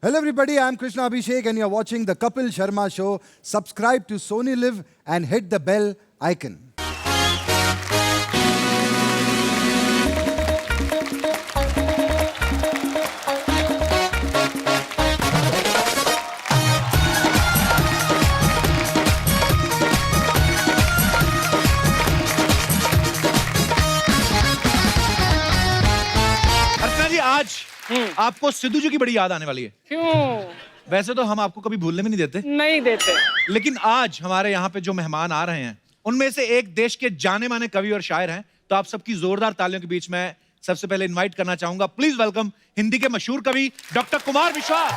Hello everybody, I'm Krishna Abhishek and you're watching the Kapil Sharma Show. Subscribe to Sony Live and hit the bell icon. अर्चना जी, आज आपको सिद्धू जी की बड़ी याद आने वाली है। क्यों? वैसे तो हम आपको कभी भूलने भी नहीं देते, नहीं देते। लेकिन आज हमारे यहाँ पे जो मेहमान आ रहे हैं उनमें से एक देश के जाने माने कवि और शायर हैं। तो आप सबकी जोरदार तालियों के बीच में सबसे पहले इनवाइट करना चाहूंगा, प्लीज वेलकम हिंदी के मशहूर कवि डॉक्टर कुमार विश्वास।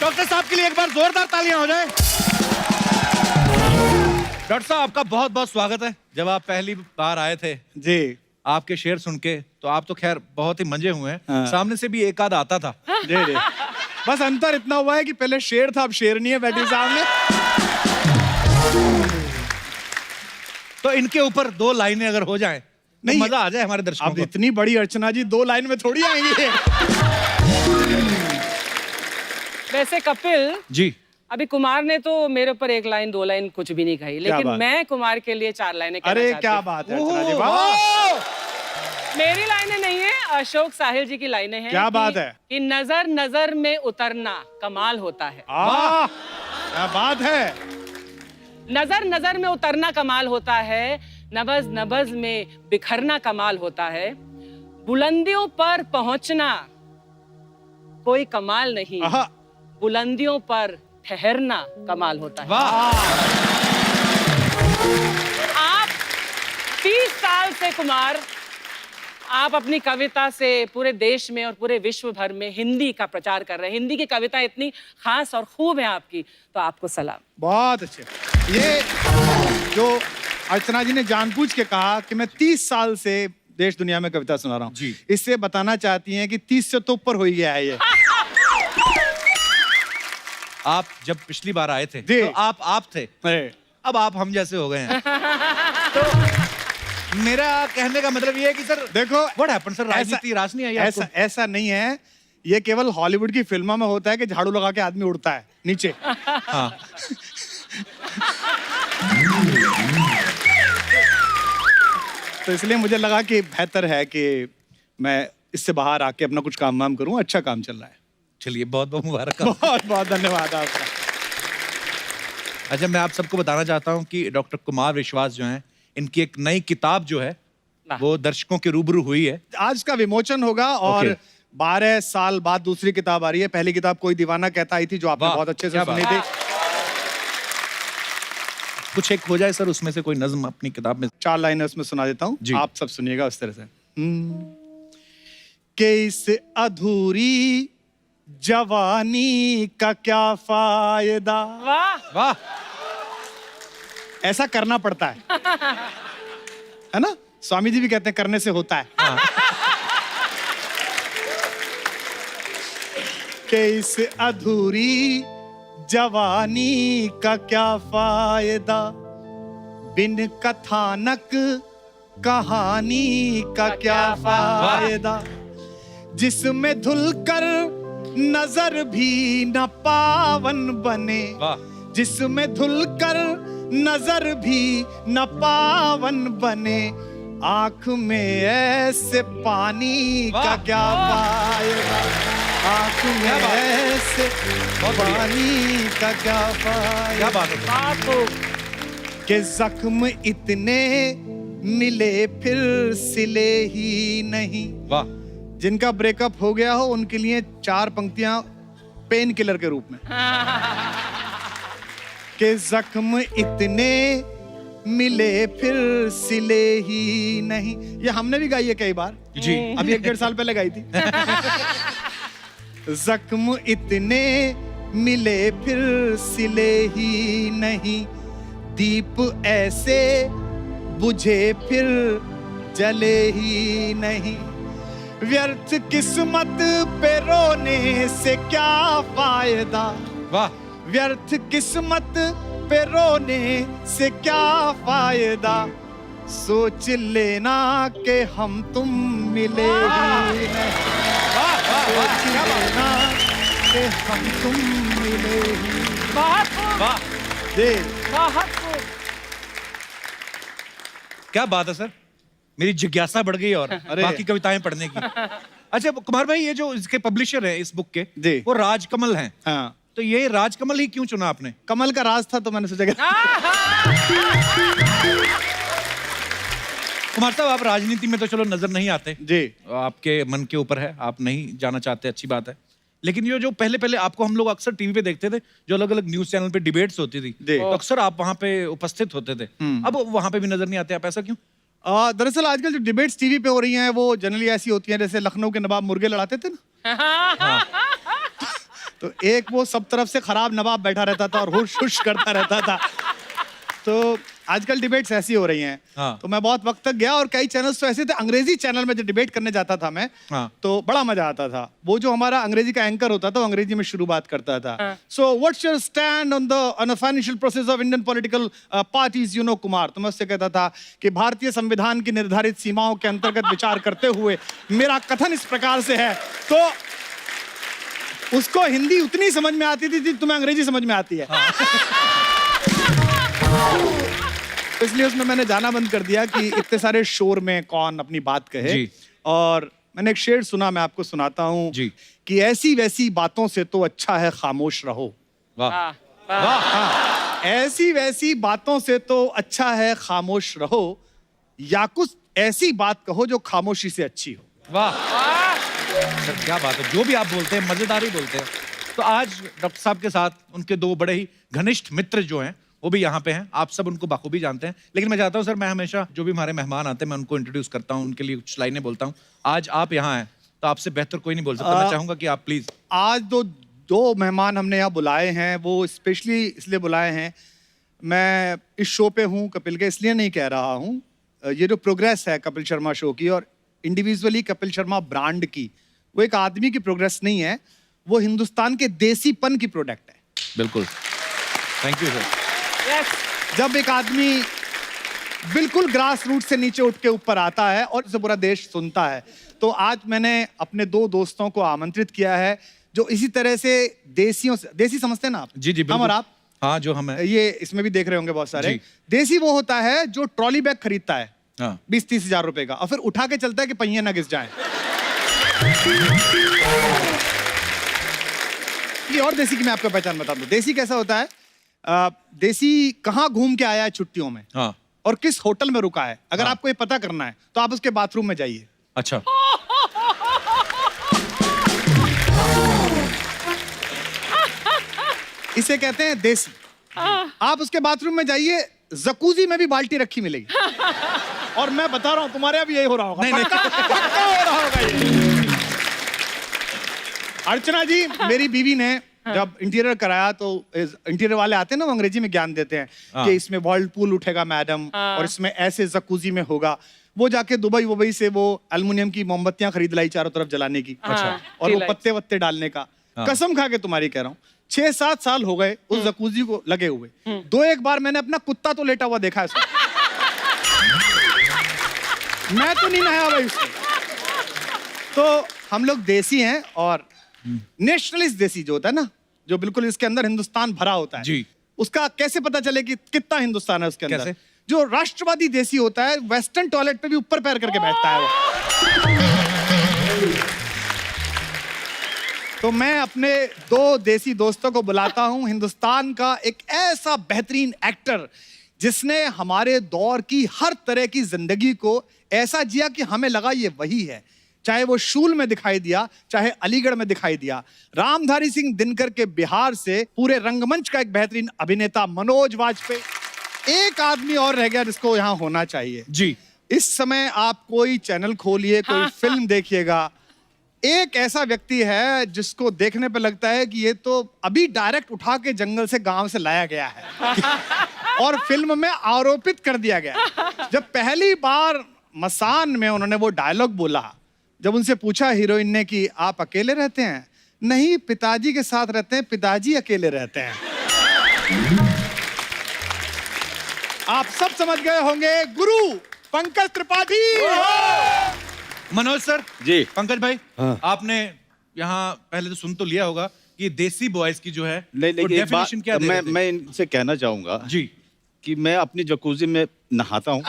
डॉक्टर साहब के लिए एक बार जोरदार तालियां हो जाए। डॉक्टर साहब, आपका बहुत बहुत स्वागत है। जब आप पहली बार आए थे जी, आपके शेर सुन के, तो आप तो खैर बहुत ही मंजे हुए हैं। हाँ। सामने से भी एक आध आता था। जी जी। बस अंतर इतना हुआ है कि पहले शेर था, अब शेरनी है बैठी सामने। तो इनके ऊपर दो लाइनें अगर हो जाएं तो नहीं, मजा आ जाए हमारे दर्शकों अब को। इतनी बड़ी अर्चना जी 2 लाइन में थोड़ी आएंगे। वैसे कपिल, जी, अभी कुमार ने तो मेरे ऊपर 1 लाइन 2 लाइन कुछ भी नहीं कही, लेकिन बात? मैं कुमार के लिए 4 लाइनें कहना अरे चाहती क्या हूँ। बात है अर्चना जी, ओह, वाह। मेरी लाइनें नहीं है, अशोक साहिल जी की लाइनें हैं। क्या कि- बात है? कि नजर नजर में उतरना कमाल होता है। वाह, क्या बात है। नजर नजर में उतरना कमाल होता है, नबज नबज में बिखरना कमाल होता है, बुलंदियों पर पहुंचना कोई कमाल नहीं, आहा, बुलंदियों पर ठहरना कमाल होता है। वाह। आप 30 साल से कुमार, आप अपनी कविता से पूरे देश में और पूरे विश्व भर में हिंदी का प्रचार कर रहे हैं। हिंदी की कविता इतनी खास और खूब है आपकी, तो आपको सलाम। बहुत अच्छे। ये जो अर्चना जी ने जानबूझ के कहा कि मैं 30 साल से देश दुनिया में कविता सुना रहा हूँ, जी। इससे बताना चाहती हैं कि 30 से तो ऊपर हो ही गया है ये। आप जब पिछली बार आए थे जी। तो आप थे, अरे, अब आप हम जैसे हो गए हैं। तो मेरा कहने का मतलब ये है कि सर देखो व्हाट हैपेंड सर, राजनीति रास नहीं आई आपको? ऐसा नहीं है। ये केवल हॉलीवुड की फिल्मों में होता है कि झाड़ू लगा के आदमी उड़ता है नीचे। हाँ। तो इसलिए मुझे लगा कि बेहतर है कि मैं इससे बाहर आके अपना कुछ काम वाम करूं। अच्छा काम चल रहा है। चलिए, बहुत बहुत मुबारक। बहुत बहुत धन्यवाद आपका। अच्छा, मैं आप सबको बताना चाहता हूँ कि डॉक्टर कुमार विश्वास जो हैं, इनकी एक नई किताब जो है वो दर्शकों के रूबरू हुई है। आज का विमोचन होगा और ओके। 12 साल बाद दूसरी किताब आ रही है। पहली किताब कोई दीवाना कहता आई थी, जो आपने वाह, बहुत अच्छे से क्या सुनी बात। थी। कुछ एक हो जाए सर उसमें से, कोई नज्म अपनी किताब में। 4 लाइनें उसमें सुना देता हूँ, जी। आप सब सुनिएगा उस तरह से। कि इस अधूरी जवानी का क्या फायदा। वाह। वाह। ऐसा करना पड़ता है ना? स्वामी जी भी कहते हैं करने से होता है। कि इस अधूरी जवानी का क्या फायदा, बिन कथानक कहानी का क्या फायदा, जिसमें धुलकर नजर भी न पावन बने, वाह। जिसमें धुलकर नजर भी न पावन बने, आंख में ऐसे पानी का वाह। क्या फायदा, आंख में क्या बात है। ऐसे बहुत बढ़िया। पानी का क्या फायदा। क्या बात है। बात हो। कि जख्म इतने मिले फिर सिले ही नहीं। वाह। जिनका ब्रेकअप हो गया हो उनके लिए 4 पंक्तियां पेन किलर के रूप में। कि जख्म इतने मिले फिर सिले ही नहीं। ये हमने भी गाई है कई बार, जी। अभी 1-1.5 साल पहले गाई थी। जख्म इतने मिले फिर सिले ही नहीं, दीप ऐसे बुझे फिर जले ही नहीं। व्यर्थ किस्मत पे रोने से क्या फायदा, वाह। व्यर्थ किस्मत पे रोने से क्या फायदा, सोच लेना कि हम तुम मिले ही नहीं, सोच लेना कि हम तुम मिले ही। बहुत खूब, वाह, दे बहुत खूब। क्या बात है सर, मेरी जिज्ञासा बढ़ गई और अरे। बाकी कविताएं पढ़ने की। अच्छा कुमार भाई, ये जो इसके पब्लिशर हैं इस बुक के, जी। वो राजकमल हैं, हाँ, तो ये राजकमल ही क्यों चुना आपने? कमल का राज था तो मैंने सोचा कि कुमार साहब, आप राजनीति में तो चलो नजर नहीं आते, जी। आपके मन के ऊपर है, आप नहीं जाना चाहते, अच्छी बात है। लेकिन ये जो पहले पहले आपको हम लोग अक्सर टीवी पे देखते थे, जो अलग अलग न्यूज चैनल पे डिबेट्स होती थी, जी। तो अक्सर आप वहां पे उपस्थित होते थे। अब वहां पे भी नजर नहीं आते आप, ऐसा क्यों? दरअसल आजकल जो डिबेट्स टीवी पे हो रही हैं वो जनरली ऐसी होती हैं जैसे लखनऊ के नवाब मुर्गे लड़ाते थे ना। तो एक वो सब तरफ से खराब नवाब बैठा रहता था और हुश हुश करता रहता था। तो आजकल डिबेट्स ऐसी हो रही हैं। हाँ। तो मैं बहुत वक्त तक गया और कई चैनल्स तो ऐसे थे, अंग्रेजी चैनल में जो डिबेट करने जाता था मैं, हाँ। तो बड़ा मजा आता था। वो जो हमारा अंग्रेजी का एंकर होता था वो अंग्रेजी में शुरू बात करता था। So what's your stand on the financial process of Indian political parties, you know Kumar. तो मैं उससे कहता था कि भारतीय संविधान की निर्धारित सीमाओं के अंतर्गत विचार करते हुए मेरा कथन इस प्रकार से है। तो उसको हिंदी उतनी समझ में आती थी जितनी तुम्हें अंग्रेजी समझ में आती है। इसलिए उसमें मैंने जाना बंद कर दिया कि इतने सारे शोर में कौन अपनी बात कहे। जी। और मैंने एक शेर सुना, मैं आपको सुनाता हूँ जी। कि ऐसी वैसी बातों से तो अच्छा है खामोश रहो। वाह, वाह, वाह, हाँ, ऐसी वैसी बातों से तो अच्छा है खामोश रहो, या कुछ ऐसी बात कहो जो खामोशी से अच्छी हो। वाह सर, क्या बात है, जो भी आप बोलते हैं मजेदार ही बोलते हैं। तो आज डॉक्टर साहब के साथ उनके दो बड़े ही घनिष्ठ मित्र जो हैं वो भी यहाँ पे हैं, आप सब उनको बाखूबी जानते हैं। लेकिन मैं चाहता हूँ सर, मैं हमेशा जो भी हमारे मेहमान आते हैं मैं उनको इंट्रोड्यूस करता हूँ, उनके लिए कुछ लाइनें बोलता हूँ। आज आप यहाँ हैं तो आपसे बेहतर कोई नहीं बोल सकता। मैं चाहूंगा कि आप प्लीज। आज दो मेहमान हमने यहाँ बुलाए हैं, वो स्पेशली इसलिए बुलाए हैं, मैं इस शो पे हूँ कपिल के इसलिए नहीं कह रहा हूँ। ये जो प्रोग्रेस है कपिल शर्मा शो की और इंडिविजुअली कपिल शर्मा ब्रांड की, वो एक आदमी की प्रोग्रेस नहीं है, वो हिंदुस्तान के देसीपन की प्रोडक्ट है। बिल्कुल, थैंक यू सर। यस, जब एक आदमी बिल्कुल ग्रास रूट से नीचे उठ के ऊपर आता है और इसे पूरा देश सुनता है। तो आज मैंने अपने दो दोस्तों को आमंत्रित किया है जो इसी तरह से देसियों से, देसी समझते हैं ना आप? जी जी हम बिल्कुल। और आप, हाँ, जो हम हैं। ये इसमें भी देख रहे होंगे बहुत सारे। जी। देसी वो होता है जो ट्रॉली बैग खरीदता है हाँ। 20-30 हजार रुपए का और फिर उठा के चलता है कि पहिए ना घिस जाएं। ये और देसी की मैं आपको पहचान बता दूं। देसी कैसा होता है? देसी कहाँ घूम के आया है छुट्टियों में हाँ। और किस होटल में रुका है, अगर हाँ। आपको ये पता करना है तो आप उसके बाथरूम में जाइए। अच्छा, इसे कहते हैं देसी। आप उसके बाथरूम में जाइए, जकूजी में भी बाल्टी रखी मिलेगी। और मैं बता रहा हूं तुम्हारे यहाँ भी यही हो रहा होगा। नहीं, नहीं। पक्का हो रहा होगा ये। अर्चना जी, मेरी बीवी ने जब इंटीरियर कराया तो इंटीरियर वाले आते हैं ना, वो अंग्रेजी में ज्ञान देते हैं कि इसमें वर्लपूल उठेगा मैडम और इसमें ऐसे जकूजी में होगा। वो जाके दुबई से वो एल्युमिनियम की मोमबत्तियां खरीद लाई चारों तरफ जलाने की। अच्छा। और वो पत्ते वत्ते डालने का। कसम खा के तुम्हारी कह रहा हूँ, 6-7 साल हो गए उस जकूजी को लगे हुए। 2-1 बार मैंने अपना कुत्ता तो लेटा हुआ देखा है उसमें। मैं तो नहीं नहाया भाई उसमें। तो हम लोग देसी हैं और नेशनलिस्ट देसी जो होता है ना, जो बिल्कुल इसके अंदर हिंदुस्तान भरा होता है जी। उसका कैसे पता चले कि कितना हिंदुस्तान है उसके अंदर? कैसे? जो राष्ट्रवादी देसी होता है वेस्टर्न टॉयलेट पे भी ऊपर पैर करके बैठता है वो। तो मैं अपने दो देसी दोस्तों को बुलाता हूं, हिंदुस्तान का एक ऐसा बेहतरीन एक्टर जिसने हमारे दौर की हर तरह की जिंदगी को ऐसा जिया कि हमें लगा ये वही है। चाहे वो शूल में दिखाई दिया, चाहे अलीगढ़ में दिखाई दिया। रामधारी सिंह दिनकर के बिहार से पूरे रंगमंच का एक बेहतरीन अभिनेता मनोज वाजपेयी। एक आदमी और रह गया जिसको यहाँ होना चाहिए जी। इस समय आप कोई चैनल खोलिए, कोई फिल्म देखिएगा, एक ऐसा व्यक्ति है जिसको देखने पे लगता है कि ये तो अभी डायरेक्ट उठा के जंगल से, गांव से लाया गया है और फिल्म में आरोपित कर दिया गया। जब पहली बार मसान में उन्होंने वो डायलॉग बोला, जब उनसे पूछा हीरोइन ने कि आप अकेले रहते हैं? नहीं, पिताजी के साथ रहते हैं, पिताजी अकेले रहते हैं। आप सब समझ गए होंगे, गुरु पंकज त्रिपाठी। मनोज सर जी। पंकज भाई हाँ। आपने यहाँ पहले तो सुन तो लिया होगा कि देसी बॉयज की जो है नहीं वो लेकिन एक बात डेफिनेशन क्या दे रहे थे? मैं इनसे कहना चाहूंगा जी कि मैं अपनी जकूजी में नहाता हूँ।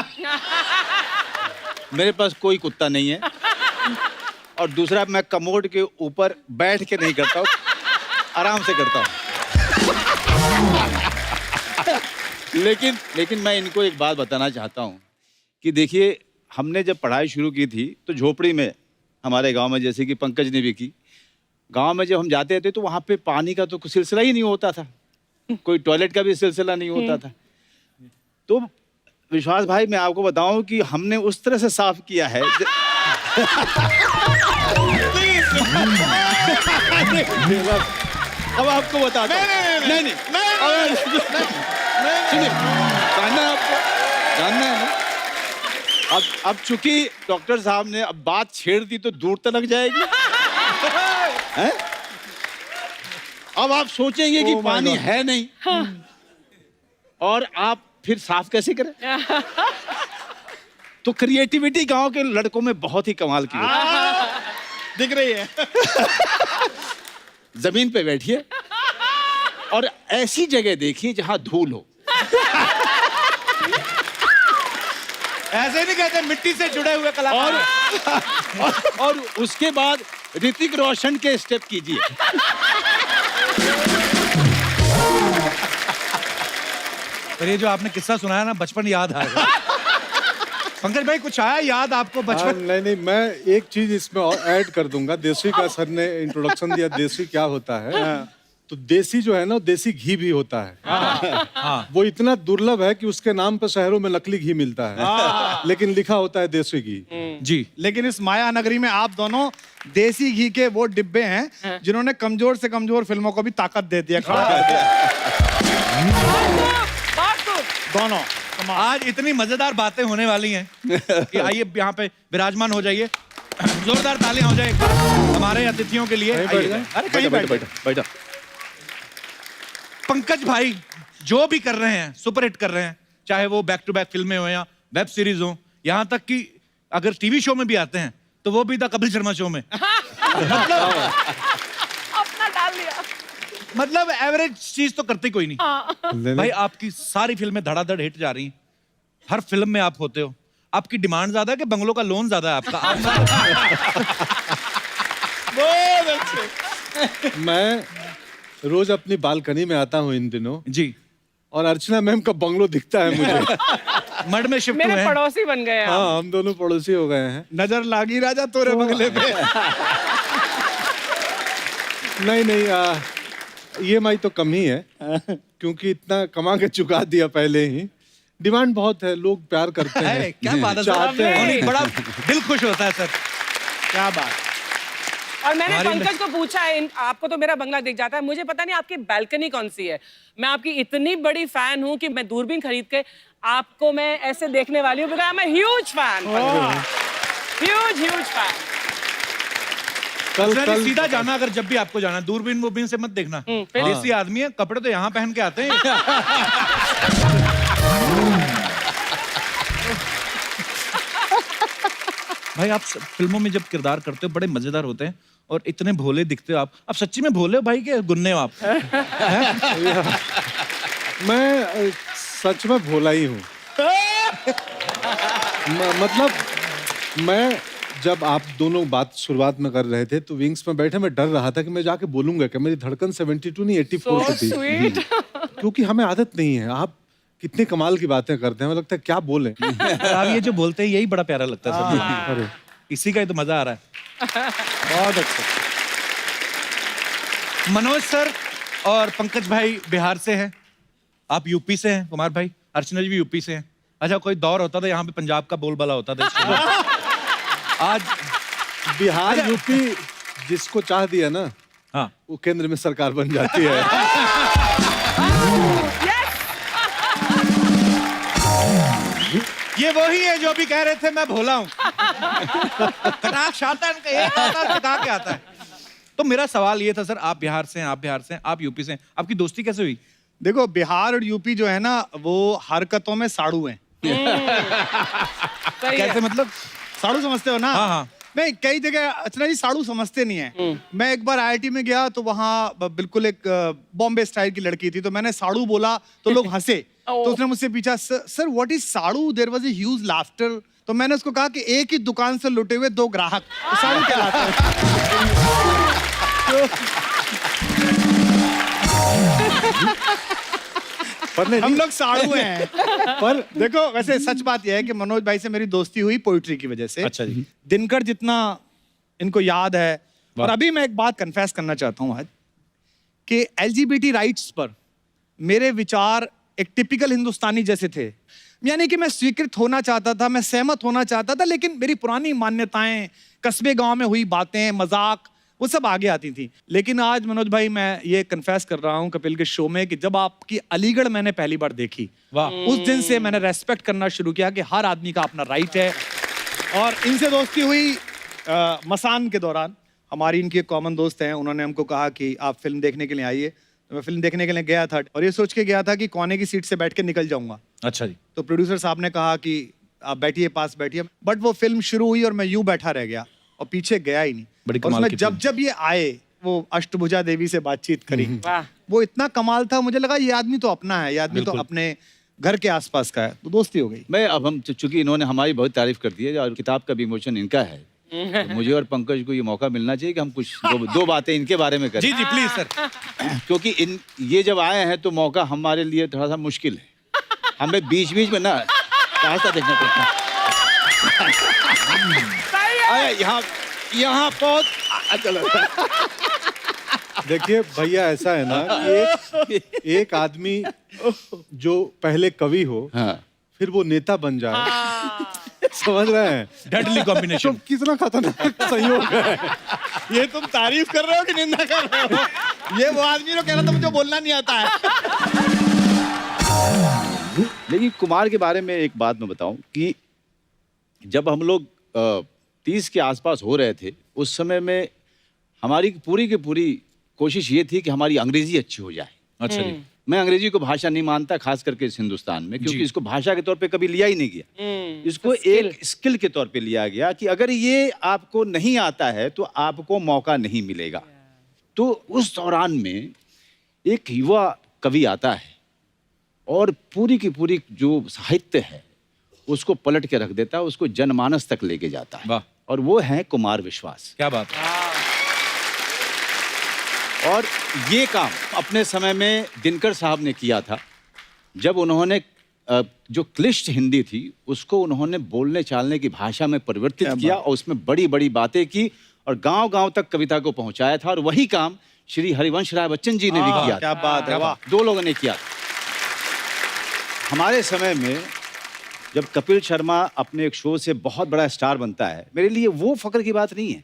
मेरे पास कोई कुत्ता नहीं है, और दूसरा मैं कमोड के ऊपर बैठ के नहीं करता हूँ, आराम से करता हूँ। लेकिन मैं इनको एक बात बताना चाहता हूँ कि देखिए, हमने जब पढ़ाई शुरू की थी तो झोपड़ी में हमारे गांव में, जैसे कि पंकज ने भी की, गांव में जब हम जाते थे तो वहाँ पे पानी का तो कोई सिलसिला ही नहीं होता था, कोई टॉयलेट का भी सिलसिला नहीं होता था। तो विश्वास भाई, मैं आपको बताऊं कि हमने उस तरह से साफ किया है अब आपको बताता हूं। नहीं सुनिए, जानना है ना। अब चूंकि डॉक्टर साहब ने अब बात छेड़ दी तो दूर तक जाएगी हैं? अब आप सोचेंगे कि पानी है नहीं, और आप फिर साफ कैसे करें? तो क्रिएटिविटी गांव के लड़कों में बहुत ही कमाल की है। दिख रही है। जमीन पे बैठिए और ऐसी जगह देखिए जहां धूल हो। ऐसे नहीं कहते, मिट्टी से जुड़े हुए कलाकार। और उसके बाद ऋतिक रोशन के स्टेप कीजिए। पर ये जो आपने किस्सा सुनाया ना, बचपन याद आ गया। पंकज भाई कुछ आया याद आपको बचपन? नहीं, मैं एक चीज इसमें और ऐड कर दूंगा। देसी का सर ने इंट्रोडक्शन दिया, देसी क्या होता है। तो देसी जो है ना, देसी घी भी होता है। वो इतना दुर्लभ है कि उसके नाम पर शहरों में नकली घी मिलता है, लेकिन लिखा होता है देसी घी। जी। लेकिन इस माया नगरी में आप दोनों देसी घी के वो डिब्बे हैं जिन्होंने कमजोर से कमजोर फिल्मों को भी ताकत दे दिया, खड़ा कर दिया। दोनों आज इतनी मजेदार बातें होने वाली हैं कि आइए यहाँ पे विराजमान हो जाइए। जोरदार तालियां हो जाए एक बार हमारे अतिथियों के लिए। आइए। अरे कहीं बैठो। पंकज भाई जो भी कर रहे हैं, सुपर हिट कर रहे हैं, चाहे वो बैक टू बैक फिल्में हो या वेब सीरीज हो, यहाँ तक कि अगर टीवी शो में भी आते हैं तो वो भी द कपिल शर्मा शो में। अपना डाल लिया। मतलब एवरेज चीज तो करते कोई नहीं। भाई आपकी सारी फिल्में धड़ाधड़ हिट जा रही हैं, हर फिल्म में आप होते हो। आपकी डिमांड ज्यादा है कि बंगलों का लोन ज्यादा है आपका? बहुत अच्छे। मैं रोज अपनी बालकनी में आता हूँ इन दिनों जी। और अर्चना मैम का बंगलो दिखता है मुझे। मड में शिफ्ट मेरे हुए हैं। पड़ोसी बन गए आप। हाँ, हम दोनों पड़ोसी हो गए हैं। नजर लागी राजा तोरे बंगले पे। नहीं, EMI तो कम ही है, क्योंकि इतना कमा के चुका दिया पहले ही। डिमांड बहुत है, लोग प्यार करते हैं, क्या बात है सर? चाहते हैं। नहीं, बड़ा दिल खुश होता है सर। क्या बात। और मैंने हमारी पंकज को पूछा है, आपको तो मेरा बंगला दिख जाता है, मुझे पता नहीं आपकी बालकनी कौन सी है। मैं आपकी इतनी बड़ी फैन हूं कि मैं दूरबीन खरीद के आपको मैं ऐसे देखने वाली हूँ, because I am a huge fan. Huge fan. कल सीधा जाना, अगर जब भी आपको जाना, दूरबीन वूरबीन से मत देखना। देसी आदमी है, कपड़े तो यहाँ पहन के आते हैं। भाई आप फिल्मों में जब किरदार करते हो बड़े मजेदार होते हैं और इतने भोले दिखते हो आप सच्ची में भोले हो भाई के गुन्ने हो आप? मैं सच में भोला ही हूँ। मतलब मैं जब आप दोनों बात शुरुआत में कर रहे थे तो विंग्स में बैठे मैं डर रहा था कि मैं जाके बोलूंगा कि मेरी धड़कन 72 नहीं 84 So थी। sweet। क्योंकि हमें आदत नहीं है। आप कितने कमाल की बातें करते हैं, हमें लगता है क्या बोले। आप ये जो बोलते हैं यही बड़ा प्यारा लगता है सब। अरे इसी का ही तो मजा आ रहा है। बहुत अच्छा। मनोज सर और पंकज भाई बिहार से हैं, आप यूपी से हैं, कुमार भाई अर्चना जी भी यूपी से हैं। अच्छा, कोई दौर होता था यहाँ पे पंजाब का बोलबाला होता था आज बिहार यूपी जिसको चाह दिया ना, हाँ वो केंद्र में सरकार बन जाती है। ये वही है जो अभी कह रहे थे मैं भोला हूँ। कटाक्ष आता है इनका, एक आता है कहाँ के आता है। तो मेरा सवाल ये था सर, आप बिहार से हैं, आप यूपी से हैं, आपकी दोस्ती कैसे हुई? देखो बिहार और यूपी जो है ना वो हरकतों में साड़ू हैं। सही कैसे है। मतलब? साड़ू समझते हो ना? हाँ, हाँ। नहीं, कई जगह अर्चना जी साड़ू समझते नहीं है। मैं एक बार आईआईटी में गया तो वहाँ बिल्कुल एक बॉम्बे स्टाइल की लड़की थी, तो मैंने साड़ू बोला तो लोग हंसे। तो उसने मुझसे पूछा, sir what is saadu? There was a huge laughter. तो मैंने उसको कहा कि एक ही दुकान से लुटे हुए 2 ग्राहक, तो साड़ू कहलाते पर नहीं, हम लोग साड़ू हैं। पर देखो, वैसे सच बात यह है कि मनोज भाई से मेरी दोस्ती हुई पोइट्री की वजह से। अच्छा जी। दिनकर जितना इनको याद है। और अभी मैं एक बात कन्फेस करना चाहता हूं आज कि एलजीबीटी राइट्स पर मेरे विचार एक टिपिकल हिंदुस्तानी जैसे थे। यानी कि मैं स्वीकृत होना चाहता था, मैं सहमत होना चाहता था, लेकिन मेरी पुरानी मान्यताएं, कस्बे गांव में हुई बातें, मजाक, वो सब आगे आती थी। लेकिन आज मनोज भाई मैं ये कन्फेस कर रहा हूं कपिल के शो में कि जब आपकी अलीगढ़ मैंने पहली बार देखी, वाह। उस दिन से मैंने रेस्पेक्ट करना शुरू किया कि हर आदमी का अपना राइट है। और इनसे दोस्ती हुई मसान के दौरान। हमारी इनकी एक कॉमन दोस्त हैं, उन्होंने हमको कहा कि आप फिल्म देखने के लिए आइए। तो मैं फिल्म देखने के लिए गया था और ये सोच के गया था कि कोने की सीट से बैठ के निकल जाऊंगा। अच्छा जी। तो प्रोड्यूसर साहब ने कहा कि आप बैठिए, पास बैठिए। बट वो फिल्म शुरू हुई और मैं यूं बैठा रह गया और पीछे गया ही नहीं। बड़ी और कमाल उसमें की जब जब ये आए, वो अष्टभुजा देवी से बातचीत करी, वाह। वो इतना कमाल था, मुझे लगा ये आदमी तो अपना है, ये आदमी तो बिल्कुल। अपने घर के आसपास का है। तो दोस्ती हो गई। मैं अब हम चूंकि इन्होंने हमारी बहुत तारीफ कर दी है और किताब का भी विमोचन इनका है, तो मुझे और पंकज को ये मौका मिलना चाहिए कि हम कुछ दो बातें इनके बारे में करें। जी जी प्लीज सर। क्योंकि ये जब आए हैं तो मौका हमारे लिए थोड़ा सा मुश्किल है। हमें बीच बीच में ना रास्ता देखना पड़ता है। सही है। अरे यहाँ बहुत चलो। देखिए भैया, ऐसा है ना कि एक आदमी जो पहले कवि हो, हाँ। फिर वो नेता बन जाए, समझ रहे हैं? डेडली तो कॉम्बिनेशन। कितना खतरनाक संयोग है। ये तुम तारीफ कर रहे हो कि निंदा कर रहे हो? ये वो आदमी जो कह रहा था मुझे बोलना नहीं आता है। लेकिन कुमार के बारे में एक बात मैं बताऊं कि जब हम लोग 30 के आसपास हो रहे थे, उस समय में हमारी पूरी की पूरी कोशिश ये थी कि हमारी अंग्रेजी अच्छी हो जाए। अच्छा जी। मैं अंग्रेजी को भाषा नहीं मानता, खास करके इस हिंदुस्तान में, क्योंकि इसको भाषा के तौर पे कभी लिया ही नहीं गया। इसको एक स्किल के तौर पे लिया गया कि अगर ये आपको नहीं आता है तो आपको मौका नहीं मिलेगा। तो उस दौरान में एक युवा कवि आता है और पूरी की पूरी जो साहित्य है उसको पलट के रख देता है, उसको जनमानस तक लेके जाता है। वाह। और वो है कुमार विश्वास। क्या बात है। और ये काम अपने समय में दिनकर साहब ने किया था, जब उन्होंने जो क्लिष्ट हिंदी थी उसको उन्होंने बोलने चालने की भाषा में परिवर्तित किया और उसमें बड़ी बड़ी बातें की और गांव-गांव तक कविता को पहुंचाया था। और वही काम श्री हरिवंश राय बच्चन जी ने भी किया। क्या बात है, वाह। 2 लोगों ने किया। हमारे समय में जब कपिल शर्मा अपने एक शो से बहुत बड़ा स्टार बनता है, मेरे लिए वो फक्र की बात नहीं है।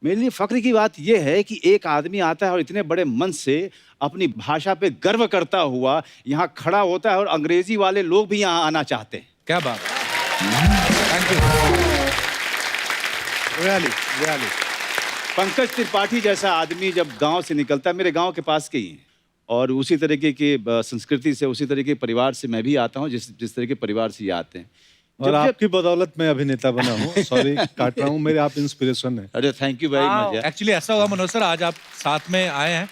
मेरे लिए फक्र की बात यह है कि एक आदमी आता है और इतने बड़े मन से अपनी भाषा पे गर्व करता हुआ यहाँ खड़ा होता है और अंग्रेजी वाले लोग भी यहाँ आना चाहते हैं। क्या बात है। Thank you. Really. Pankaj Tripathi जैसा आदमी जब गांव से निकलता है, मेरे गांव के पास के ही हैं, और उसी तरीके की संस्कृति से, उसी तरीके के परिवार से मैं भी आता हूँ जिस तरह के परिवार से ये आते हैं। और आपकी बदौलत मैं अभिनेता बना हूँ। सॉरी काट रहा हूँ, मेरे आप इंस्पिरेशन है। अरे thank you very much. Actually ऐसा हुआ मनोज सर, आज आप साथ में आए हैं,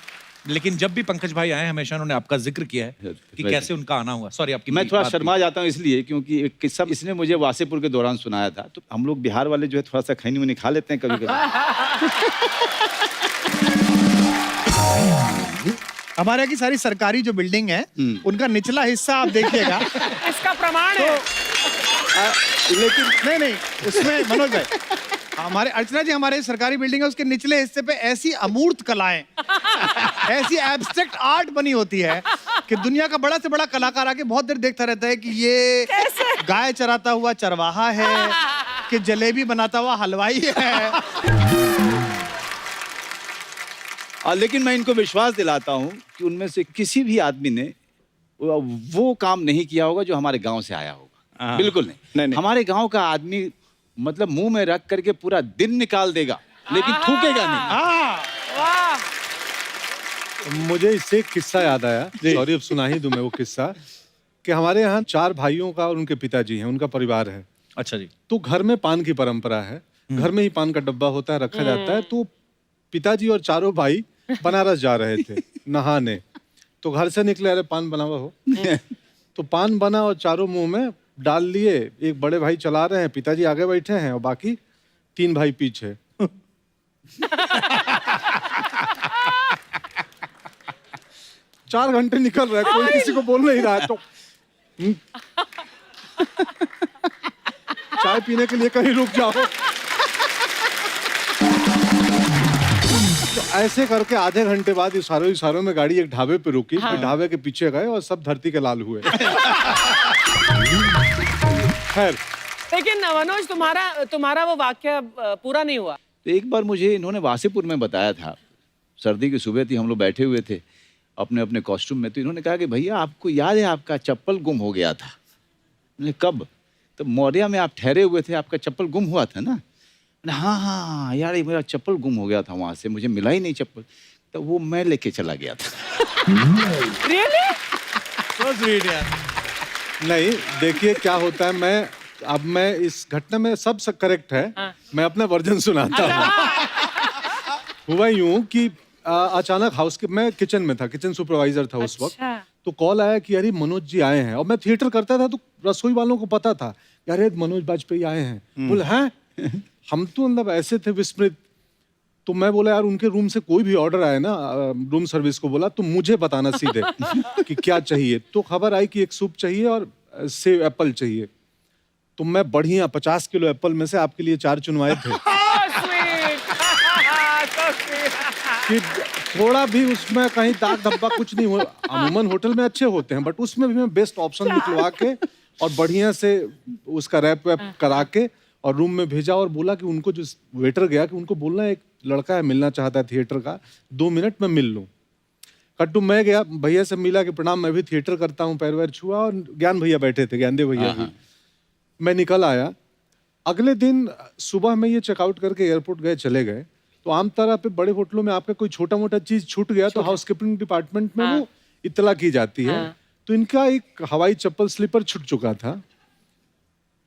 लेकिन जब भी पंकज भाई आए हमेशा उन्होंने आपका जिक्र किया है कि कैसे उनका आना हुआ। सॉरी आपकी मैं थोड़ा बात शर्मा जाता हूँ इसलिए क्योंकि एक किस्सा इसने मुझे वासेपुर के दौरान सुनाया था। तो हम लोग बिहार वाले जो है थोड़ा सा खैनी उनी खा लेते हैं कभी कभी। हमारे यहाँ की सारी सरकारी जो बिल्डिंग है, उनका निचला हिस्सा आप देखिएगा। इसका प्रमाण है। लेकिन नहीं, उसमें मनोज भाई, हमारे अर्चना जी, हमारे सरकारी बिल्डिंग है, उसके निचले हिस्से पे ऐसी अमूर्त कलाएं, ऐसी एब्स्ट्रैक्ट आर्ट बनी होती है कि दुनिया का बड़ा से बड़ा कलाकार आके बहुत देर देखता रहता है कि ये गाय चराता हुआ चरवाहा है कि जलेबी बनाता हुआ हलवाई है। लेकिन मैं इनको विश्वास दिलाता हूँ कि उनमें से किसी भी आदमी ने वो काम नहीं किया होगा जो हमारे गांव से आया होगा। बिल्कुल नहीं। हमारे गांव का आदमी मतलब मुंह में रख करके पूरा दिन निकाल देगा, लेकिन थूकेगा नहीं। वाह। मुझे इससे एक किस्सा याद आया, सॉरी अब सुना ही दूं मैं वो किस्सा, कि हमारे यहाँ 4 भाइयों का और उनके पिताजी हैं, उनका परिवार है। अच्छा जी। तो घर में पान की परंपरा है, घर में ही पान का डब्बा होता है, रखा जाता है। तो पिताजी और चारों भाई बनारस जा रहे थे नहाने, तो घर से निकले, अरे पान बना हुआ हो तो पान बना और चारों मुंह में डाल लिए। एक बड़े भाई चला रहे हैं, पिताजी आगे बैठे हैं और बाकी 3 भाई पीछे। 4 घंटे निकल रहे हैं, कोई किसी को बोल नहीं रहा है। तो चाय पीने के लिए कहीं रुक जाओ। तो ऐसे करके आधे घंटे बाद इशारों में गाड़ी एक ढाबे पे रुकी। हाँ। ढाबे के पीछे गए और सब धरती के लाल हुए। खैर, लेकिन मनोज, तुम्हारा वो वाक्य पूरा नहीं हुआ। तो एक बार मुझे इन्होंने वासेपुर में बताया था, सर्दी की सुबह थी, हम लोग बैठे हुए थे अपने अपने कॉस्ट्यूम में, तो इन्होंने कहा कि भैया आपको याद है आपका चप्पल गुम हो गया था। मैंने कब? तो मौर्या में आप ठहरे हुए थे, आपका चप्पल गुम हुआ था ना? हाँ यार, ये मेरा चप्पल गुम हो गया था, वहां से मुझे मिला ही नहीं चप्पल, तो वो मैं लेके चला गया था। Really? So sweet यार। नहीं देखिए क्या होता है, मैं इस घटना में सब करेक्ट है। हाँ। मैं अपना वर्जन सुनाता हूँ। हुआ यूं कि अचानक मैं किचन में था, किचन सुपरवाइजर था उस वक्त। तो कॉल आया कि अरे मनोज जी आए हैं, और मैं थिएटर करता था तो रसोई वालों को पता था कि अरे मनोज बाजपेयी आए हैं। बोले हैं? हम तो मतलब ऐसे थे विस्मृत। तो मैं बोला यार उनके रूम से कोई भी ऑर्डर आए ना, रूम सर्विस को बोला तो मुझे बताना सीधे कि क्या चाहिए। तो खबर आई कि एक सूप चाहिए और सेव एप्पल चाहिए। तो मैं बढ़िया 50 किलो एप्पल में से आपके लिए 4 चुनवाए थे। कि थोड़ा भी उसमें कहीं दाग धब्बा कुछ नहीं हो। अमूमन होटल में अच्छे होते हैं, बट उसमें भी मैं बेस्ट ऑप्शन निकलवा के और बढ़िया से उसका रैप वैप करा के और रूम में भेजा, और बोला कि उनको जो वेटर गया कि उनको बोलना एक लड़का है मिलना चाहता है थिएटर का, 2 मिनट में मिल लूँ। कट्टू मैं गया, भैया से मिला कि प्रणाम, मैं भी थिएटर करता हूँ, पैर वैर छुआ, और ज्ञान भैया बैठे थे, ज्ञानदेव भैया भी। मैं निकल आया। अगले दिन सुबह में ये चेकआउट करके एयरपोर्ट गए, चले गए। तो आम तरह पे बड़े होटलों में आपका कोई छोटा मोटा चीज छूट गया तो हाउसकीपिंग डिपार्टमेंट में वो इत्तला की जाती है। तो इनका एक हवाई चप्पल स्लीपर छूट चुका था।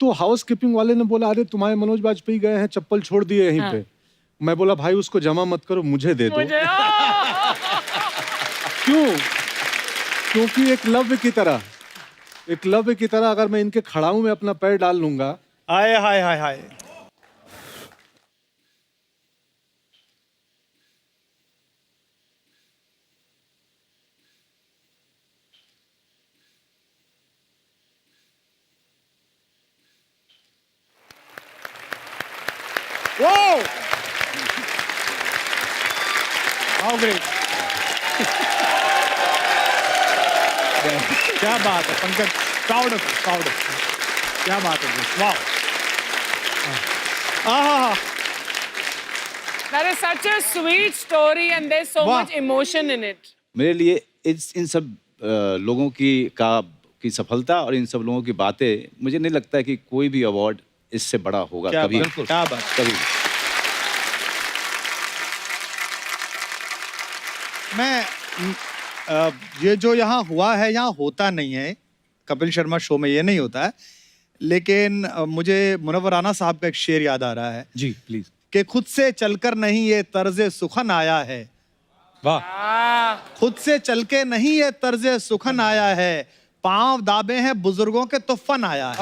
तो हाउसकीपिंग वाले ने बोला अरे तुम्हारे मनोज बाजपेयी गए हैं, चप्पल छोड़ दिए यहीं पे। मैं बोला भाई उसको जमा मत करो, मुझे दे दो। क्यों? क्योंकि एक लव्य की तरह अगर मैं इनके खड़ाऊ में अपना पैर डाल लूंगा। हाय हाय हाय हाय। Whoa! How great! क्या बात है पंकज, प्राउड ऑफ क्या बात है, वाह। That is such a sweet story and there's so much emotion in it. मेरे लिए इन सब लोगों की सफलता और इन सब लोगों की बातें, मुझे नहीं लगता है कि कोई भी अवार्ड इससे बड़ा होगा कभी। क्या बात, कभी। मैं ये जो यहाँ हुआ है, यहाँ होता नहीं है, कपिल शर्मा शो में ये नहीं होता है। लेकिन मुझे मुनव्वर राना साहब का एक शेर याद आ रहा है। जी प्लीज। कि खुद से चलकर नहीं ये तर्जे सुखन आया है। वाह। खुद से चल के नहीं ये तर्जे सुखन आया है, पांव दाबे हैं बुजुर्गों के तो फन आया है।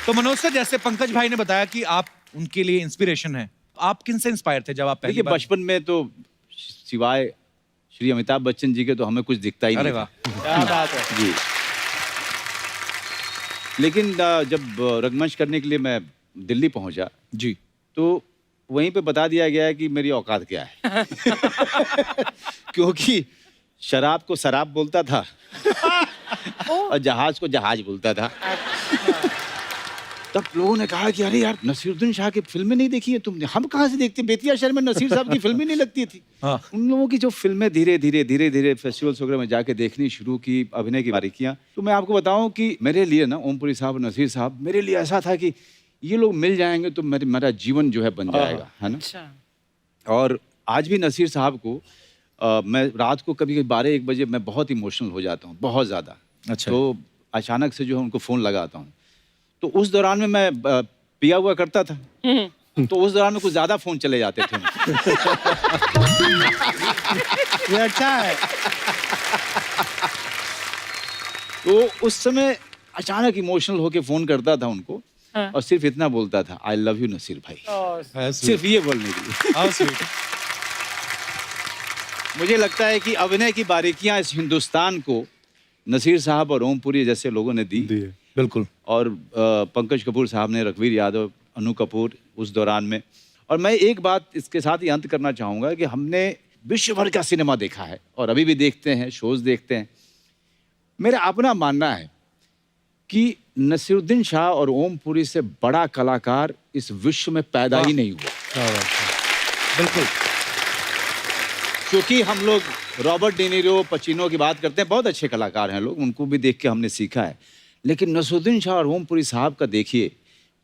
तो मनोज सर, जैसे पंकज भाई ने बताया कि आप उनके लिए इंस्पिरेशन है, आप किन से इंस्पायर थे जब आप पहली बार? बचपन में तो सिवाय श्री अमिताभ बच्चन जी के तो हमें कुछ दिखता ही नहीं। अरे वाह, क्या बात है जी। लेकिन जब रंगमंच करने के लिए मैं दिल्ली पहुंचा जी, तो वहीं पे बता दिया गया है कि मेरी औकात क्या है। क्योंकि शराब को शराब बोलता था और जहाज को जहाज बोलता था। तब लोगों ने कहा कि अरे यार नसीरुद्दीन शाह की फिल्में नहीं देखी है तुमने? हम कहाँ से देखते, बेतिया शहर में नसीर साहब की फिल्में नहीं लगती थी। हाँ। उन लोगों की जो फिल्में धीरे धीरे फेस्टिवल्स वगैरह में जाके देखनी शुरू की, अभिनय की बारीकियां। तो मैं आपको बताऊं कि मेरे लिए ना ओमपुरी साहब, नसीर साहब मेरे लिए ऐसा था कि ये लोग मिल जाएंगे तो मेरा जीवन जो है बन जाएगा, है ना। अच्छा। और आज भी नसीर साहब को मैं रात को कभी 12-1 बजे मैं बहुत इमोशनल हो जाता हूँ, बहुत ज़्यादा। अच्छा। तो अचानक से जो है उनको फ़ोन लगाता हूँ, तो उस दौरान में मैं पिया हुआ करता था, तो उस दौरान में कुछ ज़्यादा फ़ोन चले जाते थे। ये अच्छा है। तो उस समय अचानक इमोशनल होके फ़ोन करता था उनको, और सिर्फ इतना बोलता था, आई लव यू नसीर भाई। सिर्फ ये बोलने के लिए। मुझे लगता है कि अभिनय की बारीकियां इस हिंदुस्तान को नसीर साहब और ओमपुरी जैसे लोगों ने दी। बिल्कुल। और पंकज कपूर साहब ने, रणवीर यादव, अनु कपूर उस दौरान में। और मैं एक बात इसके साथ ही अंत करना चाहूँगा कि हमने विश्व भर का सिनेमा देखा है और अभी भी देखते हैं, शोज देखते हैं। मेरा अपना मानना है कि नसीरुद्दीन शाह और ओमपुरी से बड़ा कलाकार इस विश्व में पैदा ही नहीं हुआ। बिल्कुल। क्योंकि हम लोग रॉबर्ट डेनिरो, पचिनो की बात करते हैं, बहुत अच्छे कलाकार हैं लोग, उनको भी देख के हमने सीखा है। लेकिन नसीरुद्दीन शाह और ओमपुरी साहब का देखिए,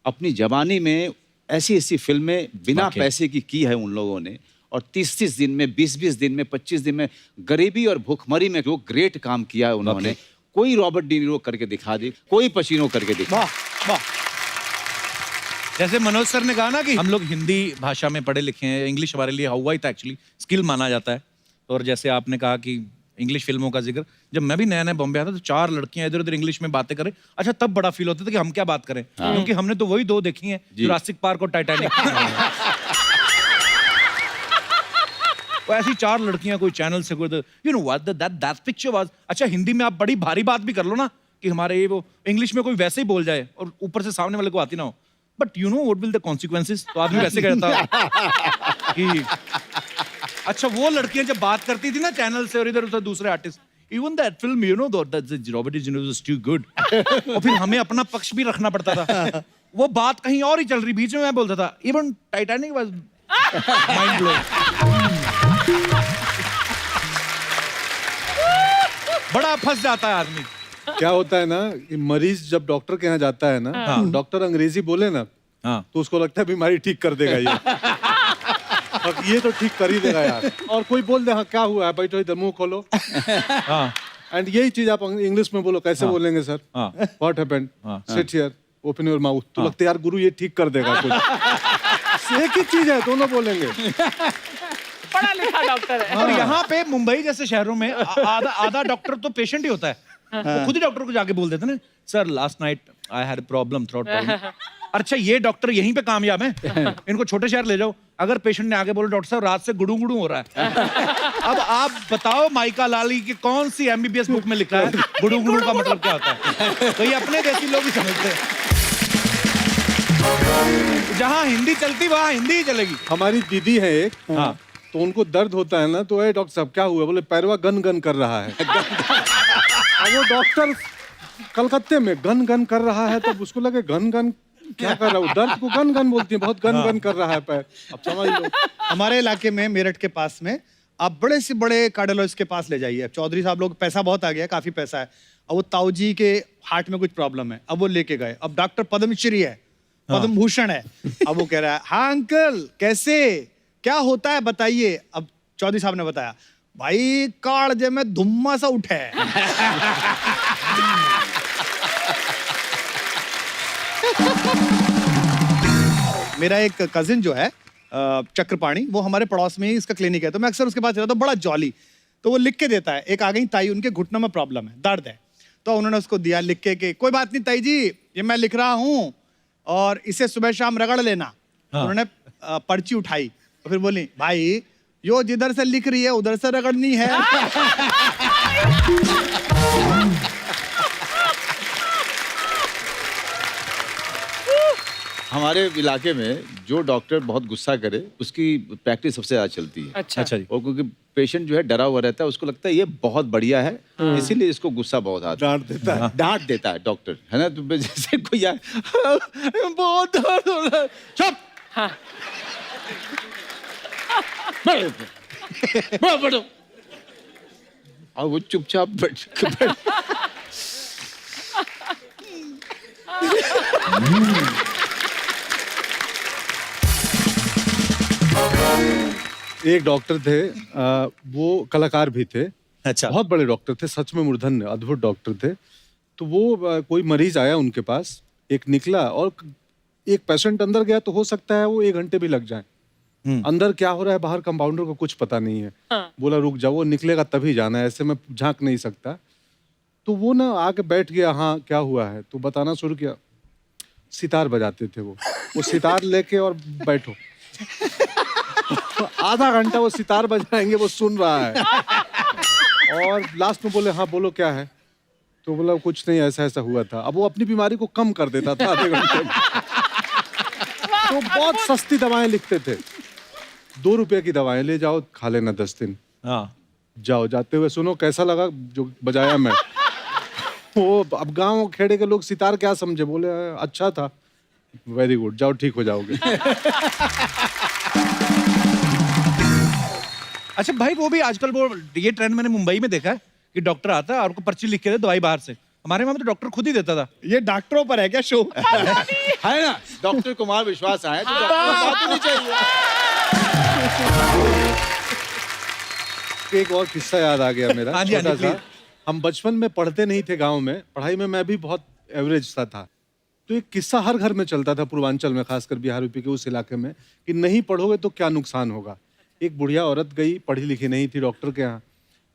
अपनी जवानी में ऐसी ऐसी फिल्में बिना पैसे की है उन लोगों ने, और 30-30 दिन में, 20-20 दिन में, 25 दिन में गरीबी और भूखमरी में जो ग्रेट काम किया है उन्होंने। कोई रॉबर्ट डेनिरो करके दिखा दे, कोई पचिनो करके दिखा। जैसे मनोज सर ने कहा ना कि हम लोग हिंदी भाषा में पढ़े लिखे हैं, इंग्लिश हमारे लिए हुआ ही था, एक्चुअली स्किल माना जाता है। और जैसे आपने कहा कि इंग्लिश फिल्मों का जिक्र, जब मैं भी नया नया बॉम्बे आता तो 4 लड़कियां इधर उधर इंग्लिश में बातें करें, अच्छा तब बड़ा फील होता था कि हम क्या बात करें, क्योंकि हमने तो वही 2 देखी हैं, जुरासिक पार्क और टाइटैनिक। वो ऐसी 4 लड़कियां कोई चैनल से कोई, you know what that picture was. अच्छा हिंदी में आप बड़ी भारी बात भी कर लो ना कि हमारे ये वो, इंग्लिश में कोई वैसे ही बोल जाए और ऊपर से सामने वाले को आती ना हो, but you know what will the consequences, तो आदमी वैसे कहता कि अच्छा वो लड़कियां जब बात करती थी ना चैनल से और इधर उधर दूसरे artist, even that film you know that Robert De Niro was too good, और फिर हमें अपना पक्ष भी रखना पड़ता था। वो बात कहीं और ही चल रही, बीच में मैं बोलता था even Titanic was mind blowing. बड़ा फंस जाता है आदमी। क्या होता है ना कि मरीज जब डॉक्टर के यहाँ जाता है ना, डॉक्टर अंग्रेजी बोले ना, तो उसको लगता है बीमारी ठीक कर देगा ये। और ये तो ठीक कर ही देगा यार। और कोई बोल दे हाँ क्या हुआ है, बैठो इधर मुंह खोलो, एंड यही चीज आप इंग्लिश में बोलो, कैसे बोलेंगे sir, what happened, sit here, open your mouth, तो लगता है यार गुरु ये ठीक कर देगा कुछ। एक ही चीज है, दोनों बोलेंगे। पढ़ा लिखा डॉक्टर है। और यहाँ पे मुंबई जैसे शहरों में आधा डॉक्टर तो पेशेंट ही होता है, वो खुद ही डॉक्टर को जाके बोल देते ना, sir last night I had problem, throat problem. अच्छा ये डॉक्टर यहीं पे कामयाब है, इनको छोटे शहर ले जाओ। अगर पेशेंट ने आगे बोला डॉक्टर साहब रात से गुड़ू गुड़ू हो रहा है, अब आप बताओ माइका लाली की कौन सी एमबीबीएस बुक में लिखा है गुड़ू गुड़ू का मतलब क्या होता है? तो ये अपने जैसी लोग ही समझते हैं। जहाँ हिंदी चलती वहाँ हिंदी ही चलेगी। हमारी दीदी है एक, हाँ। तो उनको दर्द होता है ना, तो ए डॉक्टर साहब क्या हुआ, बोले पैरवा गन गन कर रहा है। अब वो डॉक्टर कलकत्ते में गन गन कर रहा है, तो उसको लगे गन गन क्या कर रहा है, दर्द को गन गन बोलती है, बहुत गन गन कर रहा है पैर। अब समझ लो। हमारे इलाके में, मेरठ के पास में, आप बड़े से बड़े कार्डियोलॉजिस्ट के पास ले जाइए। चौधरी साहब लोग, पैसा बहुत आ गया, काफी पैसा है, अब वो ताऊ जी के हार्ट में कुछ प्रॉब्लम है, अब वो लेके गए। अब डॉक्टर पद्मश्री है, पद्म भूषण है, अब वो कह रहा है हाँ अंकल कैसे, क्या होता है बताइए। अब चौधरी साहब ने बताया, भाई कालजे में धुम्मा सा उठे। मेरा एक कजिन जो है चक्रपाणी, वो हमारे पड़ोस में ही इसका क्लिनिक है, तो मैं अक्सर उसके पास जाता हूँ, बड़ा जॉली। तो वो लिख के देता है, एक आ गई ताई, उनके घुटनों में प्रॉब्लम है, दर्द है, तो उन्होंने उसको दिया लिख के कोई बात नहीं ताई जी, ये मैं लिख रहा हूँ और इसे सुबह शाम रगड़ लेना। उन्होंने पर्ची उठाई और फिर बोली, भाई यो जिधर से लिख रही है उधर से रगड़नी है। हमारे इलाके में जो डॉक्टर बहुत गुस्सा करे उसकी प्रैक्टिस सबसे ज्यादा चलती है। अच्छा जी। और क्योंकि पेशेंट जो है डरा हुआ रहता है, उसको लगता है ये बहुत बढ़िया है, इसीलिए इसको गुस्सा बहुत आता है, डांट देता है डॉक्टर, है ना। तो जैसे कोई यार बहुत दर्द हो रहा है, चुप, बैठो, और वो चुपचाप बैठ एक डॉक्टर थे, वो कलाकार भी थे। अच्छा। बहुत बड़े डॉक्टर थे, सच में मूर्धन्य अद्भुत डॉक्टर थे। तो वो कोई मरीज आया उनके पास, एक निकला और एक पेशेंट अंदर गया तो हो सकता है वो 1 घंटे भी लग जाए। अंदर क्या हो रहा है बाहर कंपाउंडर को कुछ पता नहीं है। बोला रुक जाओ, वो निकलेगा तभी जाना है, ऐसे मैं झांक नहीं सकता। तो वो ना आके बैठ गया, हाँ क्या हुआ है, तो बताना शुरू किया। सितार बजाते थे वो सितार लेके और बैठो। तो आधा घंटा वो सितार बजाएंगे, वो सुन रहा है और लास्ट में बोले हाँ बोलो क्या है, तो बोला कुछ नहीं ऐसा ऐसा हुआ था। अब वो अपनी बीमारी को कम कर देता था आधे घंटे में। तो बहुत सस्ती दवाएं लिखते थे, 2 रुपए की दवाएं ले जाओ, खा लेना 10 दिन। हाँ। जाओ, जाते हुए सुनो कैसा लगा जो बजाया मैं। वो अब गांव खेड़े के लोग सितार क्या समझे, बोले अच्छा था, वेरी गुड, जाओ ठीक हो जाओगे। अच्छा भाई, वो भी आजकल वो ये ट्रेंड मैंने मुंबई में देखा है कि डॉक्टर आता है और को पर्ची लिख के दे दवाई बाहर से। हमारे वहां में तो डॉक्टर खुद ही देता था। ये डॉक्टरों पर है क्या शो? है ना, डॉक्टर कुमार विश्वास आए तो डॉक्टर को बात होनी चाहिए। एक और किस्सा याद आ गया मेरा, हाँ जी, हाँ जी, छोटा सा। प्लीज। हम बचपन में पढ़ते नहीं थे गांव में, पढ़ाई में मैं भी बहुत एवरेज सा था। तो एक किस्सा हर घर में चलता था पूर्वांचल में, खासकर बिहार यूपी के उस इलाके में, कि नहीं पढ़ोगे तो क्या नुकसान होगा। एक बुढ़िया औरत गई, पढ़ी लिखी नहीं थी, डॉक्टर के यहाँ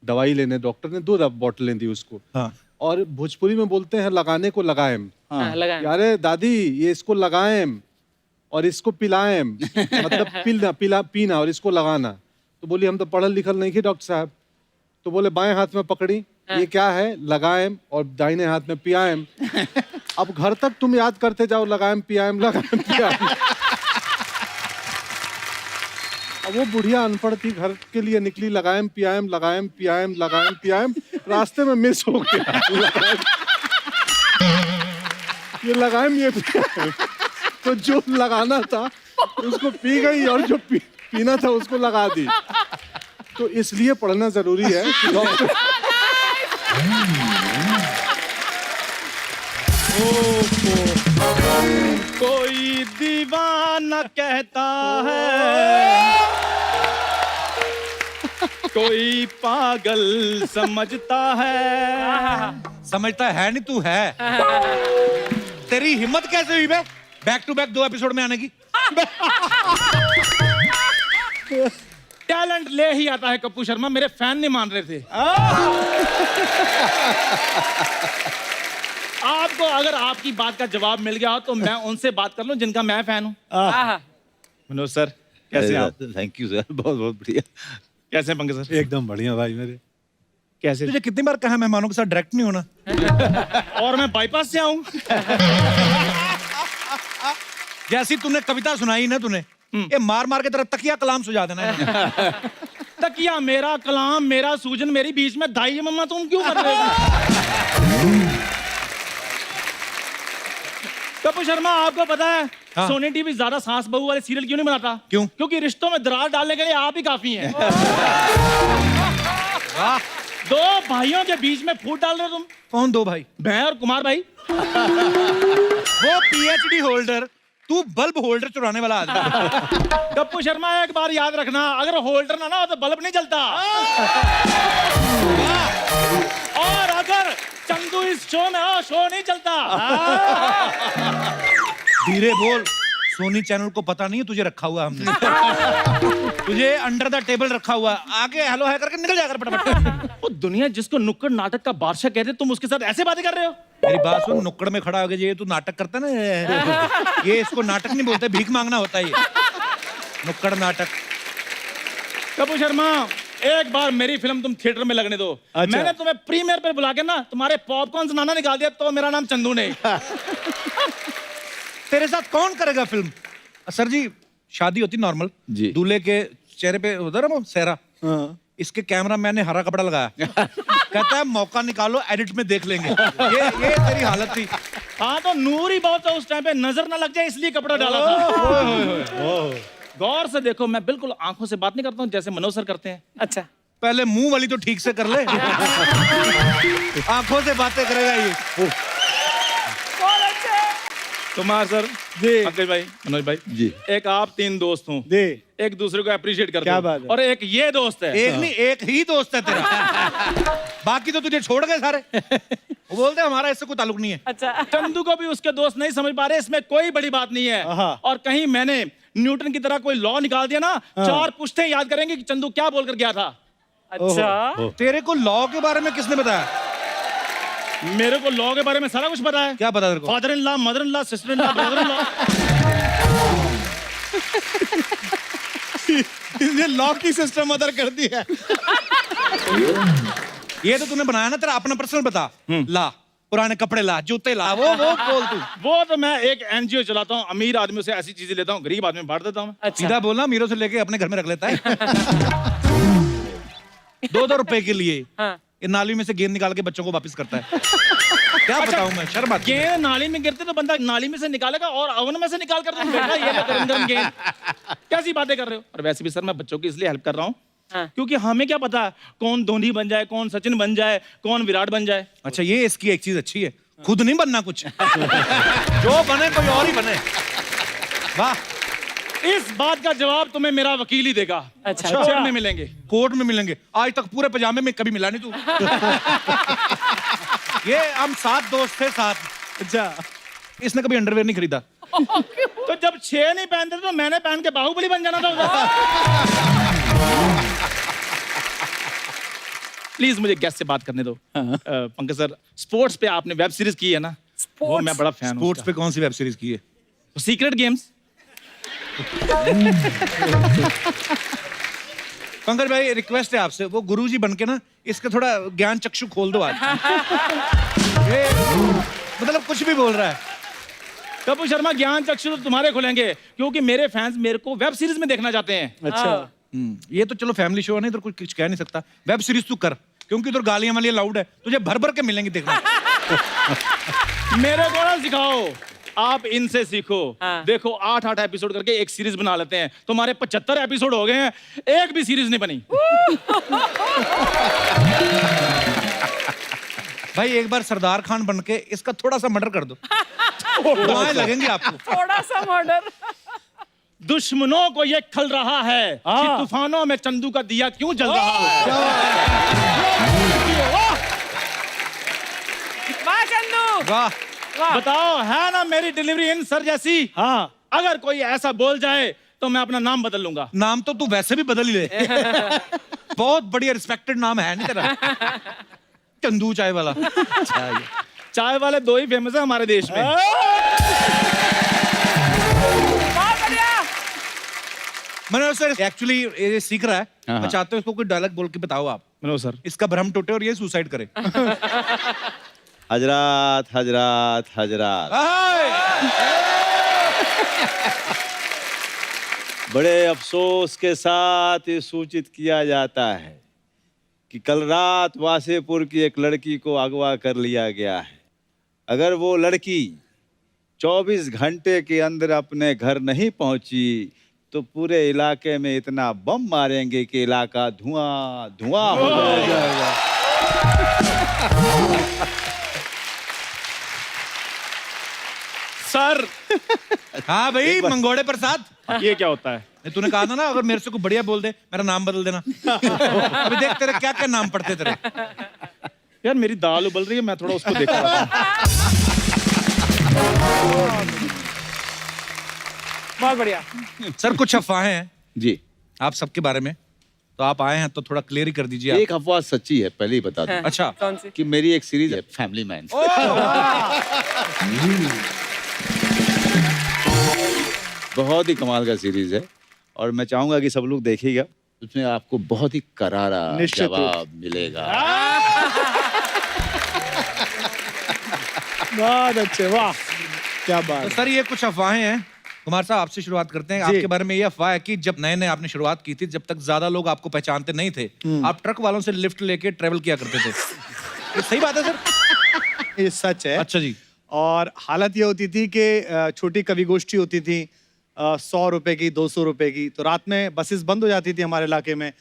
दवाई लेने। डॉक्टर ने 2 बोतलें दी उसको। हाँ। और भोजपुरी में बोलते हैं लगाने को लगाएम। हाँ, लगाएं। अरे दादी ये इसको लगाएम और इसको पिलाएम, मतलब पीना और इसको लगाना। तो बोली हम तो पढ़ल लिखल नहीं थे डॉक्टर साहब। तो बोले बाएं हाथ में पकड़ी, ये क्या है, लगाएम, और दाहिने हाथ में पियाएम। अब घर तक तुम याद करते जाओ, लगाएम पियाएम लगाएम पियाएम। अब वो बुढ़िया अनपढ़ थी, घर के लिए निकली, लगाएम पियाएम लगाएम पियाएम लगाएम पियाएम, रास्ते में मिस हो गया। ये लगाएम ये पियाएम, तो जो लगाना था उसको पी गई और जो पीना था उसको लगा दी। तो इसलिए पढ़ना जरूरी है कि डॉक्टर कोई दीवाना कहता है, कोई पागल समझता है। समझता है नहीं, तू है। तेरी हिम्मत कैसे हुई बे बैक टू बैक 2 एपिसोड में आने की? टैलेंट ले ही आता है कप्पू शर्मा, मेरे फैन नहीं मान रहे थे। आपको अगर आपकी बात का जवाब मिल गया हो तो मैं उनसे बात कर लूं जिनका मैं फैन हूं। आहा। मनोज सर कैसे हैं आप? थैंक यू सर, बहुत बहुत बढ़िया। कैसे हैं पंकज सर? एकदम बढ़िया भाई मेरे। कैसे? तुझे कितनी बार कहा मेहमानों के साथ डायरेक्ट नहीं होना? और मैं बाईपास से आऊं? जैसी तूने कविता सुनाई ना तूने, ये मार मार के तेरा तकिया कलाम सुझा देना है। तकिया मेरा, कलाम मेरा, सूजन मेरी, बीच में दाई मम्मा तुम क्यों कर रहे हो? कप्पू शर्मा आपको पता है हाँ। सोनी टीवी ज्यादा सास बहू वाले सीरियल क्यों नहीं बनाता? क्यों? क्योंकि रिश्तों में दरार डालने के लिए आप ही काफी हैं। 2 भाइयों के बीच में फूट डाल रहे हो तुम। कौन 2 भाई? मैं और कुमार भाई। वो पीएचडी होल्डर, तू बल्ब होल्डर चुराने वाला आदमी। कप्पू शर्मा एक बार याद रखना, अगर होल्डर ना हो तो बल्ब नहीं जलता। और अगर चंदू इस शो में हो, शो नहीं चलता। धीरे बोल, सोनी चैनल को पता नहीं है तुझे रखा हुआ हमने। तुझे अंडर द टेबल रखा हुआ, आगे हेलो है करके निकल जाकर फटाफट। वो दुनिया जिसको नुक्कड़ नाटक का बादशाह कहते, तुम उसके साथ ऐसे बातें कर रहे हो? मेरी बात सुन, नुक्कड़ में खड़ा हो गया ये तू नाटक करता ना, ये इसको नाटक नहीं बोलते, भीख मांगना होता है ये, नुक्कड़ नाटक। कप्पू शर्मा एक बार मेरी फिल्म तुम थिएटर में लगने दो। अच्छा। मैंने तुम्हें प्रीमियर पे बुला के ना तुम्हारे पॉपकॉर्न नाना निकाल दिया तो मेरा नाम चंदू नहीं। तेरे साथ कौन करेगा फिल्म? सर जी शादी होती नॉर्मल जी। दूल्हे के चेहरे पे उधर है वो सेहरा, इसके कैमरा मैन ने हरा कपड़ा लगाया। कहता है मौका निकालो एडिट में देख लेंगे। ये तेरी हालत थी। हाँ तो नूर ही बहुत था उस टाइम पे, नजर ना लग जाए इसलिए कपड़ा डाला था। गौर से देखो, मैं बिल्कुल आंखों से बात नहीं करता हूँ जैसे मनोज सर करते हैं। अच्छा, पहले मुंह वाली तो ठीक से कर ले। आंखों से बातें करेगा ये। कुमार सर जी। पंकज भाई, मनोज भाई जी। एक आप 3 दोस्त हूँ, जी। एक दूसरे को अप्रिशिएट करते क्या हो। बात है। और एक ये दोस्त है। एक नहीं, एक ही दोस्त है तेरा। बाकी तो तुझे छोड़ गए सारे। वो बोलते हैं हमारा इससे कोई ताल्लुक नहीं है। अच्छा चंदू को भी उसके दोस्त नहीं समझ पा रहे, इसमें कोई बड़ी बात नहीं है। और कहीं मैंने न्यूटन की तरह कोई लॉ निकाल दिया ना, 4 पुश्ते याद करेंगे कि चंदू क्या बोलकर गया था। अच्छा तेरे को लॉ के बारे में किसने बताया? मेरे को लॉ के बारे में सारा कुछ पता है। क्या पता तेरे को? Father in law, mother in law, sister in law, brother in law. ये लॉ की सिस्टम मदर कर दी है। ये तो तूने बनाया ना, तेरा अपना पर्सनल बता। ला, पुराने कपड़े ला, जूते ला, वो बोल तू। वो तो मैं एक एनजीओ चलाता हूँ, अमीर आदमियों से ऐसी चीजें लेता हूँ, गरीब आदमी में बांट देता हूँ। अच्छा सीधा बोलना, मीरों से लेके अपने घर में रख लेता है। 2-2 रुपए के लिए हाँ। ये नाली में से गेंद निकाल के बच्चों को वापस करता है। क्या बताऊं मैं, शर्म आती है। गेंद नाली में गिरते तो बंदा नाली में से निकालेगा और ओवन में से निकाल कर तुम बेटा ये लो गरम गरम गेंद। कैसी बातें कर रहे हो? और वैसे भी सर मैं बच्चों की इसलिए हेल्प कर रहा हूँ हाँ। क्योंकि हमें क्या पता कौन धोनी बन जाए, कौन सचिन बन जाए, कौन विराट बन जाए। अच्छा, ये इसकी एक चीज अच्छी है, खुद नहीं बनना कुछ। जो बने कोई और ही बने। वाह। इस बात का जवाब तुम्हें मेरा वकील ही देगा। अच्छा। कोर्ट में मिलेंगे। कोर्ट में मिलेंगे। आज तक पूरे पजामे में कभी मिला नहीं तू। ये हम 7 दोस्त थे, 7। अच्छा। इसने कभी अंडरवेयर नहीं खरीदा। तो जब 6 नहीं पहनते तो मैंने पहन के बाहुबली बन जाना था उधर। प्लीज मुझे गेस्ट से बात करने दो। पंकज सर, स्पोर्ट्स पे आपने वेब सीरीज की है ना, वो मैं बड़ा फैन हूँ। स्पोर्ट्स पे कौन सी वेब सीरीज की है? Secret games. पंकज भाई, रिक्वेस्ट है आपसे, वो गुरुजी बन के ना इसका थोड़ा ज्ञान चक्षु खोल दो आज। ये मतलब कुछ भी बोल रहा है। कपूर शर्मा, ज्ञान चक्षु तो तुम्हारे खुलेंगे क्योंकि मेरे फैंस मेरे को वेब सीरीज में देखना चाहते हैं। अच्छा। ये तो चलो फैमिली शो है ना, इधर कुछ कह नहीं सकता। वेब सीरीज तू कर, क्योंकि उधर गालियां वालियां लाउड है, तुझे भर भर के मिलेंगी देखना। मेरे को ना सिखाओ, आप इनसे सीखो। हाँ। देखो 8-8 एपिसोड करके एक सीरीज बना लेते हैं। तुम्हारे 75 एपिसोड हो गए हैं, एक भी सीरीज नहीं बनी। भाई एक बार सरदार खान बन के इसका थोड़ा सा मर्डर कर दो, दुआएं लगेंगी आपको। थोड़ा सा मर्डर। दुश्मनों को ये खल रहा है कि तूफानों में चंदू का दिया क्यों जल रहा है। वाह चंदू, वाह। वाह। बताओ, है ना मेरी डिलीवरी इन सर जैसी? हाँ। अगर कोई ऐसा बोल जाए तो मैं अपना नाम बदल लूंगा। नाम तो तू वैसे भी बदल ही ले। बहुत बढ़िया रिस्पेक्टेड नाम है नहीं तेरा? चंदू चाय वाला। चाय वाले 2 ही फेमस है हमारे देश में। बहुत बढ़िया। मनोज सर एक्चुअली ये सीख रहा है, हाँ, मैं हाँ। चाहता हूँ इसको कोई डायलॉग बोल के बताओ आप, मनोज सर, इसका भ्रम टूटे और ये सुसाइड करे। हजरात हजरात हजरात, बड़े अफसोस के साथ ये सूचित किया जाता है कि कल रात वासेपुर की एक लड़की को अगवा कर लिया गया है। अगर वो लड़की 24 घंटे के अंदर अपने घर नहीं पहुंची तो पूरे इलाके में इतना बम मारेंगे कि इलाका धुआं धुआं हो जाएगा। सर हाँ भाई, मंगोड़े प्रसाद। ये क्या होता है? तूने कहा था ना, अगर मेरे से कोई बढ़िया बोल दे मेरा नाम बदल देना। अभी देख तेरे क्या क्या नाम पड़ते तेरे। यार मेरी दाल उबल रही है, मैं थोड़ा उसको देख रहा था। बहुत बढ़िया। सर कुछ अफवाहें हैं जी, आप सबके बारे में, तो आप आए हैं तो थोड़ा क्लियर ही कर दीजिए आप। एक अफवाह सच्ची है, पहले ही बता दूं अच्छा, कौन सी? कि मेरी एक सीरीज है फैमिली मैन। बहुत ही कमाल का सीरीज है और मैं चाहूंगा कि सब लोग देखिएगा, उसमें आपको बहुत ही करारा निश्चित रूप। जवाब मिलेगा। बहुत अच्छे, वाह क्या तो बात। सर ये कुछ अफवाहें हैं। कुमार साहब आपसे शुरुआत करते हैं। आपके बारे में ये अफवाह है कि जब नए नए आपने शुरुआत की थी, जब तक ज्यादा लोग आपको पहचानते नहीं थे, आप ट्रक वालों से लिफ्ट लेके ट्रेवल किया करते थे। ये सही बात है सर? ये सच है। अच्छा जी। और हालत ये होती थी कि छोटी कवि गोष्ठी होती थी 100 रुपए की, 200 रुपए की। तो रात में बसेस बंद हो जाती थी हमारे इलाके में,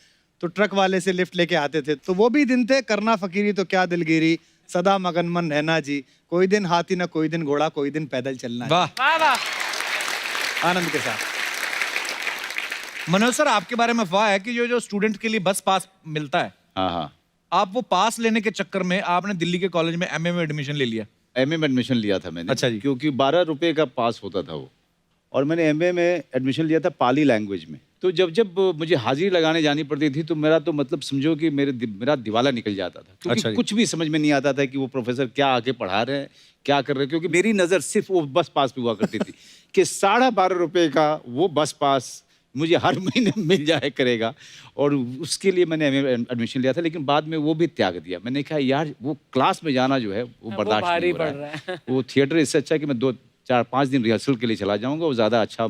तो ट्रक वाले से लिफ्ट लेके आते थे। तो वो भी दिन थे, करना फकीरी तो क्या दिलगिरी, सदा मगनमन रहना जी, कोई दिन हाथी ना कोई दिन घोड़ा, कोई दिन पैदल चलना। वाह। वाह वाह। आनंद के साथ। मनोज सर, आपके बारे में अफवाह है कि जो स्टूडेंट के लिए बस पास मिलता है, हाँ हाँ, आप वो पास लेने के चक्कर में आपने दिल्ली के कॉलेज में एमए में एडमिशन ले लिया। एमए में एडमिशन लिया था मैंने। अच्छा जी। क्योंकि 12 रुपए का पास होता था वो, और मैंने एमए में एडमिशन लिया था पाली लैंग्वेज में। तो जब मुझे हाजिरी लगाने जानी पड़ती थी तो मेरा तो मतलब समझो कि मेरा दिवाला निकल जाता था, क्योंकि अच्छा जी। कुछ भी समझ में नहीं आता था कि वो प्रोफेसर क्या आके पढ़ा रहे हैं, क्या कर रहे हैं, क्योंकि मेरी नज़र सिर्फ वो बस पास पे हुआ करती थी कि 12.5 रुपए का वो बस पास मुझे हर महीने मिल जाए करेगा, और उसके लिए मैंने एमए एडमिशन लिया था। लेकिन बाद में वो भी त्याग दिया। मैंने कहा यार वो क्लास में जाना जो है वो बर्दाश्त भारी नहीं हो पड़ रहा रहा है। वो थिएटर इससे अच्छा है कि मैं 2-4-5 दिन रिहर्सल के लिए चला जाऊंगा, वो ज़्यादा अच्छा,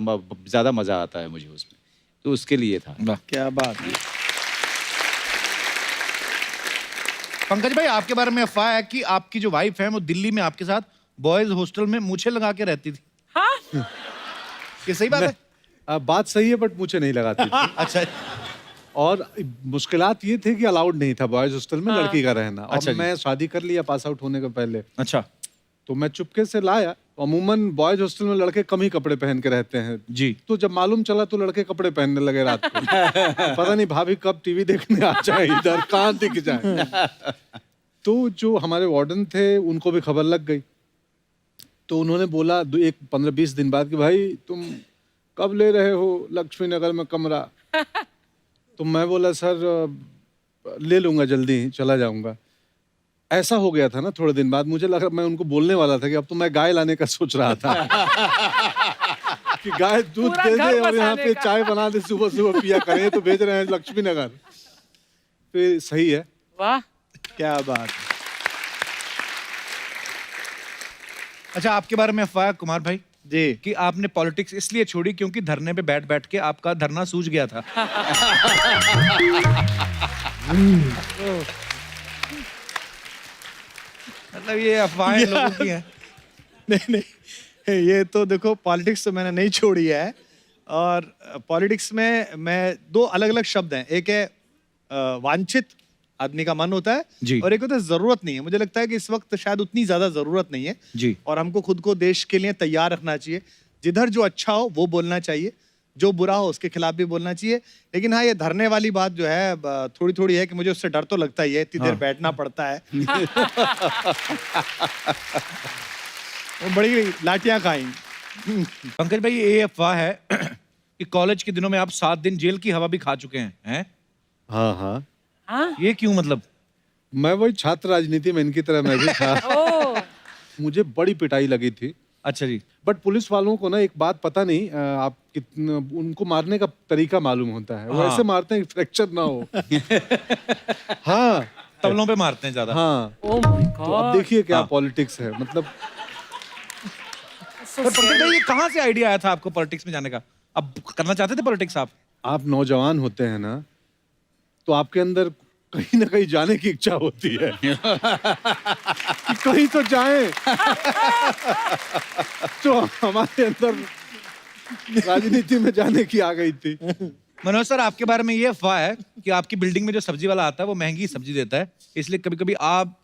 ज़्यादा मज़ा आता है मुझे उसमें, तो उसके लिए था। क्या बात है। पंकज भाई, आपके बारे में अफवाह है कि आपकी जो वाइफ है वो दिल्ली में आपके साथ बॉयज हॉस्टल में मूछें लगा के रहती थी। हाँ? ये सही बात है? बात सही है, बट मुझे नहीं लगाती थी। अच्छा। और मुश्किलात ये थे कि अलाउड नहीं था बॉयज हॉस्टल में लड़की का रहना। अच्छा और जी। मैं शादी कर लिया पास आउट होने के पहले, अच्छा तो मैं चुपके से लाया। अमूमन बॉयज हॉस्टल में लड़के कम ही कपड़े पहन के रहते हैं जी। तो जब मालूम चला तो लड़के कपड़े पहनने लगे रात को। पता नहीं भाभी कब टीवी देखने आ जाए, इधर कहाँ दिख जाए। तो जो हमारे वार्डन थे उनको भी खबर लग गई, तो उन्होंने बोला 15-20 दिन बाद कि भाई तुम कब ले रहे हो लक्ष्मी नगर में कमरा। तो मैं बोला सर ले लूंगा, जल्दी ही चला जाऊंगा। ऐसा हो गया था ना, थोड़े दिन बाद मुझे लगा, मैं उनको बोलने वाला था कि अब तो मैं गाय लाने का सोच रहा था कि गाय दूध पूरा दे घर दे और यहाँ बसाने पे का। चाय बना दे, सुबह सुबह पिया करें, तो भेज रहे हैं लक्ष्मी नगर। तो ये सही है। वाह। क्या बात है। अच्छा, आपके बारे में अफवाह है कुमार भाई जी। कि आपने पॉलिटिक्स इसलिए छोड़ी क्योंकि धरने पे बैठ बैठ के आपका धरना सूज गया था। मतलब ये अफवाहें लोगों की हैं। नहीं नहीं, ये तो देखो पॉलिटिक्स तो मैंने नहीं छोड़ी है। और पॉलिटिक्स में मैं 2 अलग अलग शब्द हैं। एक है वांछित आदमी का मन होता है जी। और एक होता है जरूरत नहीं है। मुझे लगता है कि इस वक्त शायद उतनी ज्यादा जरूरत नहीं है जी। और हमको खुद को देश के लिए तैयार रखना चाहिए। जिधर जो अच्छा हो वो बोलना चाहिए, जो बुरा हो उसके खिलाफ भी बोलना चाहिए। लेकिन हाँ, ये धरने वाली बात जो है थोड़ी थोड़ी है कि मुझे उससे डर तो लगता ही है, इतनी देर बैठना पड़ता है। वो बड़ी लाठियां खाई। पंकज भाई, ये अफवाह है कि कॉलेज के दिनों में आप 7 दिन जेल की हवा भी खा चुके हैं? हाँ हाँ, हाँ? ये क्यों मतलब? मैं वही छात्र राजनीति में इनकी तरह मैं भी था। ओ, मुझे बड़ी पिटाई लगी थी। अच्छा जी। बट पुलिस वालों को ना एक बात पता नहीं, आप कितना उनको मारने का तरीका मालूम होता है। वो हाँ। ऐसे मारते हैं कि फ्रैक्चर ना हो। हाँ तबलों पे मारते हैं ज्यादा। हाँ, ओ माय तो अब गॉड। देखिए क्या हाँ। पॉलिटिक्स है, मतलब पर पंकज भाई, ये कहाँ से आइडिया आया था आपको पॉलिटिक्स में जाने का? अब करना चाहते थे पॉलिटिक्स आप? आप नौजवान होते हैं ना, तो आपके अंदर कहीं ना कहीं जाने की इच्छा होती है कि कहीं तो जाएं। तो हमारे अंदर राजनीति में जाने की आ गई थी। मनोज सर, आपके बारे में ये अफवाह है कि आपकी बिल्डिंग में जो सब्जी वाला आता है वो महंगी सब्जी देता है, इसलिए कभी कभी आप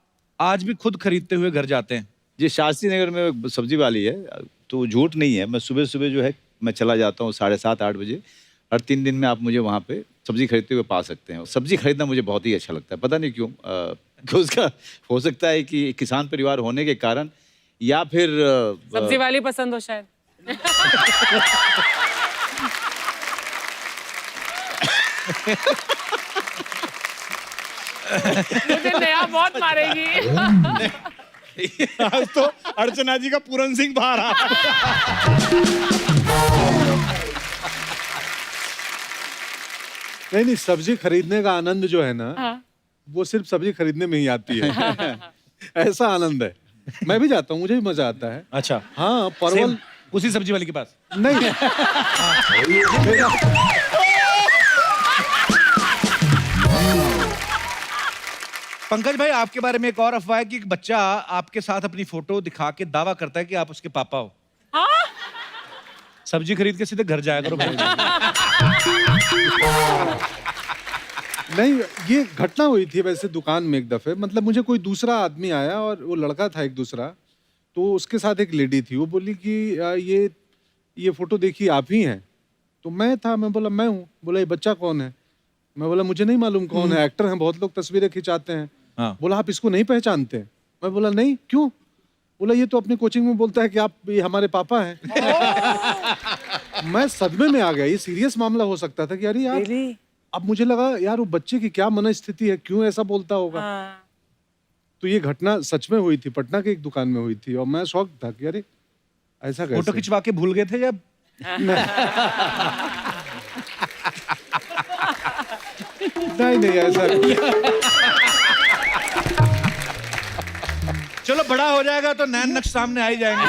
आज भी खुद खरीदते हुए घर जाते हैं। जी, शास्त्री नगर में एक सब्जी वाली है, तो झूठ नहीं है। मैं सुबह सुबह जो है मैं चला जाता हूँ 7:30-8 बजे। हर 3 दिन में आप मुझे वहाँ पे सब्जी खरीदते हुए पा सकते हैं। सब्जी खरीदना मुझे बहुत ही अच्छा लगता है, पता नहीं क्यों। कि उसका हो सकता है कि किसान परिवार होने के कारण, या फिर सब्जी वाली पसंद हो शायद। मुझे नया बहुत मारेगी। आज तो अर्चना जी का पूरन सिंह बाहर आ। नहीं, सब्जी खरीदने का आनंद जो है ना, हाँ। वो सिर्फ सब्जी खरीदने में ही आती है। ऐसा आनंद है। मैं भी जाता हूँ, मुझे भी मजा आता है। अच्छा, हाँ, परवल सेम उसी सब्जी वाले के पास। नहीं। पंकज भाई, आपके बारे में एक और अफवाह है कि एक बच्चा आपके साथ अपनी फोटो दिखा के दावा करता है कि आप उसके पापा हो। हाँ? सब्जी खरीद के सीधे घर जाया करो भाई। नहीं, ये घटना हुई थी वैसे दुकान में एक दफे, मतलब मुझे कोई दूसरा आदमी आया और वो लड़का था एक दूसरा, तो उसके साथ एक लेडी थी। वो बोली कि ये फोटो देखिए आप ही हैं। तो मैं था, मैं बोला मैं हूँ। बोला ये बच्चा कौन है? मैं बोला मुझे नहीं मालूम कौन है, एक्टर हैं, बहुत लोग तस्वीरें खिंचाते हैं। हाँ। बोला आप इसको नहीं पहचानते? मैं बोला नहीं, क्यों? बोला ये तो अपनी कोचिंग में बोलता है कि आप ये हमारे पापा हैं। मैं सदमे में आ गया, ये सीरियस मामला हो सकता था कि अरे यार। अब मुझे लगा यार वो बच्चे की क्या मनस्थिति है, क्यों ऐसा बोलता होगा। तो ये घटना सच में हुई थी, पटना के एक दुकान में हुई थी और मैं शॉक था कि अरे ऐसा कैसे। फोटो खिंचवा के भूल गए थे जब? नहीं ऐसा नहीं। चलो बड़ा हो जाएगा तो नैन नक्श सामने आ ही जाएंगे।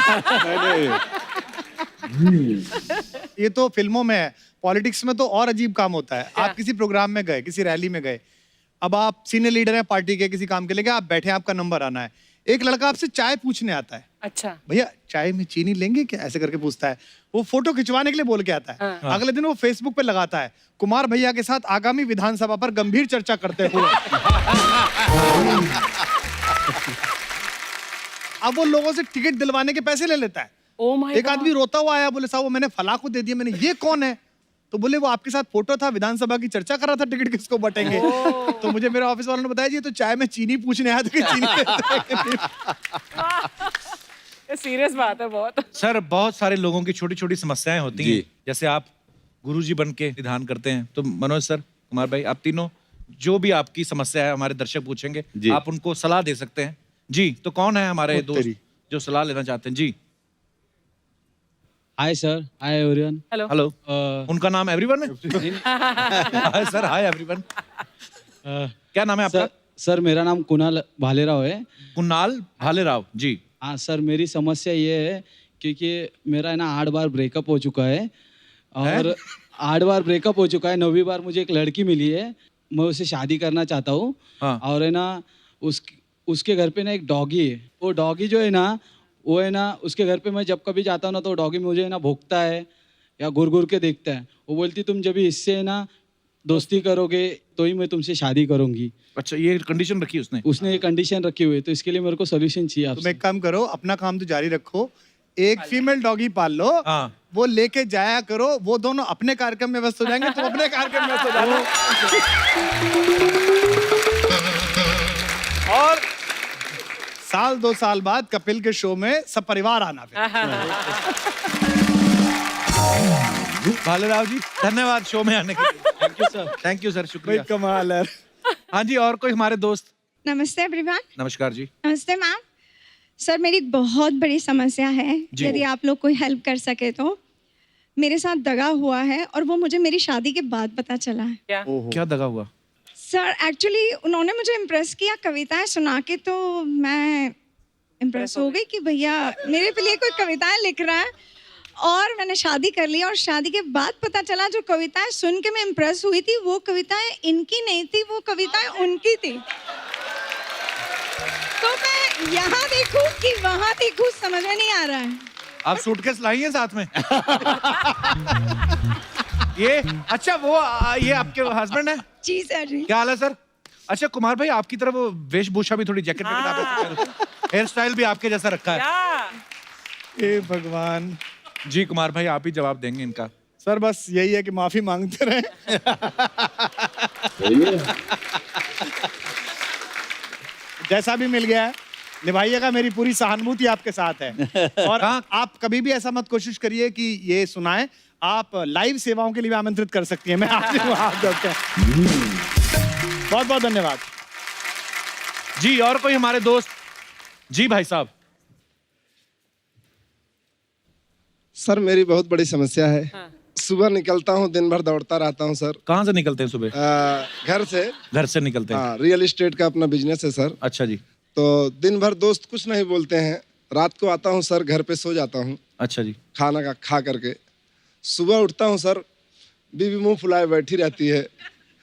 ये तो फिल्मों में है, पॉलिटिक्स में तो और अजीब काम होता है। आप किसी प्रोग्राम में गए, किसी रैली में गए, अब आप सीनियर लीडर हैं पार्टी के, किसी काम के लिए गए, आप बैठे हैं, आपका नंबर आना है, एक लड़का आपसे चाय पूछने आता है। अच्छा। भैया चाय में चीनी लेंगे क्या, ऐसे करके पूछता है। वो फोटो खिंचवाने के लिए बोल के आता है। अगले दिन वो फेसबुक पे लगाता है, कुमार भैया के साथ आगामी विधानसभा पर गंभीर चर्चा करते हुए। अब वो लोगों से टिकट दिलवाने के पैसे ले लेता है। Oh my एक God. आदमी रोता हुआ आया, बोले साहब वो मैंने फला को दे दिया। मैंने ये कौन है? तो बोले वो आपके साथ फोटो था, विधानसभा की चर्चा कर रहा था, टिकट किसको बटेंगे। तो मुझे मेरे ऑफिस वालों ने बताया जी तो चाय में चीनी पूछने आया था कि चीनी ये सीरियस बात है बहुत। सर बहुत सारे लोगों की छोटी छोटी समस्याएं होती जी। हैं, जैसे आप गुरुजी बन के निदान करते हैं। तो मनोज सर, कुमार भाई, आप तीनों जो भी आपकी समस्या है हमारे दर्शक पूछेंगे, जी। आप उनको सलाह दे सकते हैं। जी, तो कौन है हमारे दोस्त जो सलाह लेना चाहते हैं? जी hi sir, hi everyone. Hello. Hello. उनका नाम एवरीवन है? Hi sir, hi everyone. क्या नाम है आपका? सर मेरा नाम कुणाल भालेराव है। कुणाल भालेराव जी। हाँ सर, मेरी समस्या ये है क्योंकि मेरा है ना 8 बार ब्रेकअप हो चुका है और 8 बार ब्रेकअप हो चुका है। 9वीं बार मुझे एक लड़की मिली है, मैं उससे शादी करना चाहता हूँ। हाँ। और है ना उसके घर पे ना एक डॉगी है। वो डॉगी जो है ना, वो है ना उसके घर पे मैं जब कभी जाता हूँ ना तो डॉगी मुझे है ना भौंकता है या घूर घूर के देखता है। वो बोलती तुम जब इससे है ना दोस्ती करोगे तो ही मैं तुमसे शादी करूंगी। अच्छा, ये कंडीशन रखी उसने? उसने ये कंडीशन रखी हुई है, तो इसके लिए मेरे को सोल्यूशन चाहिए तुम आपसे। एक काम करो, अपना काम तो जारी रखो, एक फीमेल डॉगी पाल लो। हाँ। वो लेके जाया करो, वो दोनों अपने कार्यक्रम में व्यस्त हो जाएंगे, तुम अपने कार्यक्रम में व्यस्त हो जाओ। और साल 2 साल बाद कपिल के शो में सब परिवार आना फिर। भालेराव जी धन्यवाद शो में आने के लिए। Thank you sir. Thank you sir, शुक्रिया। कमाल है। हाँ जी, और कोई हमारे दोस्त? नमस्ते एवरीवन। नमस्कार जी। नमस्ते मैम। सर मेरी एक बहुत बड़ी समस्या है, जी। यदि आप लोग कोई हेल्प कर सके तो। मेरे साथ दगा हुआ है और वो मुझे मेरी शादी के बाद पता चला है। क्या? क्या दगा हुआ? सर एक्चुअली उन्होंने मुझे इम्प्रेस किया कविताएं सुना के, तो मैं इम्प्रेस हो गई कि भैया मेरे लिए कोई कविताएं लिख रहा है। और मैंने शादी कर ली और शादी के बाद पता चला जो कविताएं सुन के मैं इम्प्रेस हुई थी वो कविताएं इनकी नहीं थी, वो कविताएं उनकी थी। तो मैं यहाँ देखूं कि वहाँ देखूं, समझ में नहीं आ रहा है। आप सूटकेस लाई हैं साथ में? ये अच्छा वो ये आपके हस्बैंड है? जी सर जी। क्या हाल है सर? अच्छा कुमार भाई, आपकी तरफ वो वेशभूषा भी थोड़ी जैकेट हेयर स्टाइल भी आपके जैसा रखा है। क्या? हे भगवान। जी कुमार भाई, आप ही जवाब देंगे इनका। सर बस यही है कि माफी मांगते रहे। जैसा भी मिल गया है निभाइएगा, मेरी पूरी सहानुभूति आपके साथ है। और आप कभी भी ऐसा मत कोशिश करिए कि ये सुनाएं, आप लाइव सेवाओं के लिए भी आमंत्रित कर सकती हैं। मैं आपसे बहुत बहुत धन्यवाद जी। और कोई हमारे दोस्त? जी भाई साहब। सर मेरी बहुत बड़ी समस्या है। सुबह निकलता हूँ, दिन भर दौड़ता रहता हूँ सर। कहाँ से निकलते हैं सुबह? घर से। घर से निकलते हैं? हाँ, रियल एस्टेट का अपना बिजनेस है सर। अच्छा जी। तो दिन भर दोस्त कुछ नहीं बोलते हैं, रात को आता हूँ सर, घर पे सो जाता हूँ अच्छा जी। खाना का खा करके। सुबह उठता हूँ सर, बीवी मुंह फुलाए बैठी रहती है।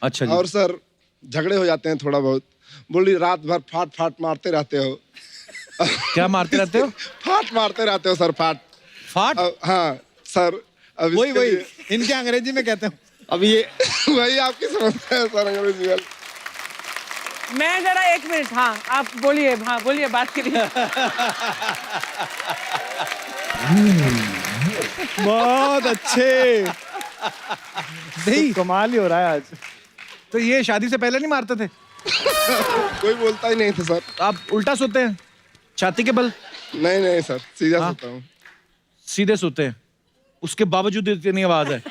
अच्छा जी। और सर झगड़े हो जाते हैं थोड़ा बहुत, बोली रात भर फाट फाट मारते रहते हो। क्या मारते रहते हो? फाट मारते रहते हो सर, फाट फाट? हाँ सर। अब वही इसके वही लिए- इनके अंग्रेजी में कहते हैं अब ये वही आपकी समस्या है सर अंग्रेजी वाली। मैं जरा 1 मिनट, हाँ आप बोलिए, हाँ बोलिए, बात करिए। बहुत अच्छे। नहीं कमाल ही हो रहा है आज। तो ये शादी से पहले नहीं मारते थे? कोई बोलता ही नहीं था सर। आप उल्टा सोते हैं छाती के बल? नहीं नहीं सर, सीधा हाँ? सोता हूँ। सीधे सोते हैं, उसके बावजूद इतनी आवाज है।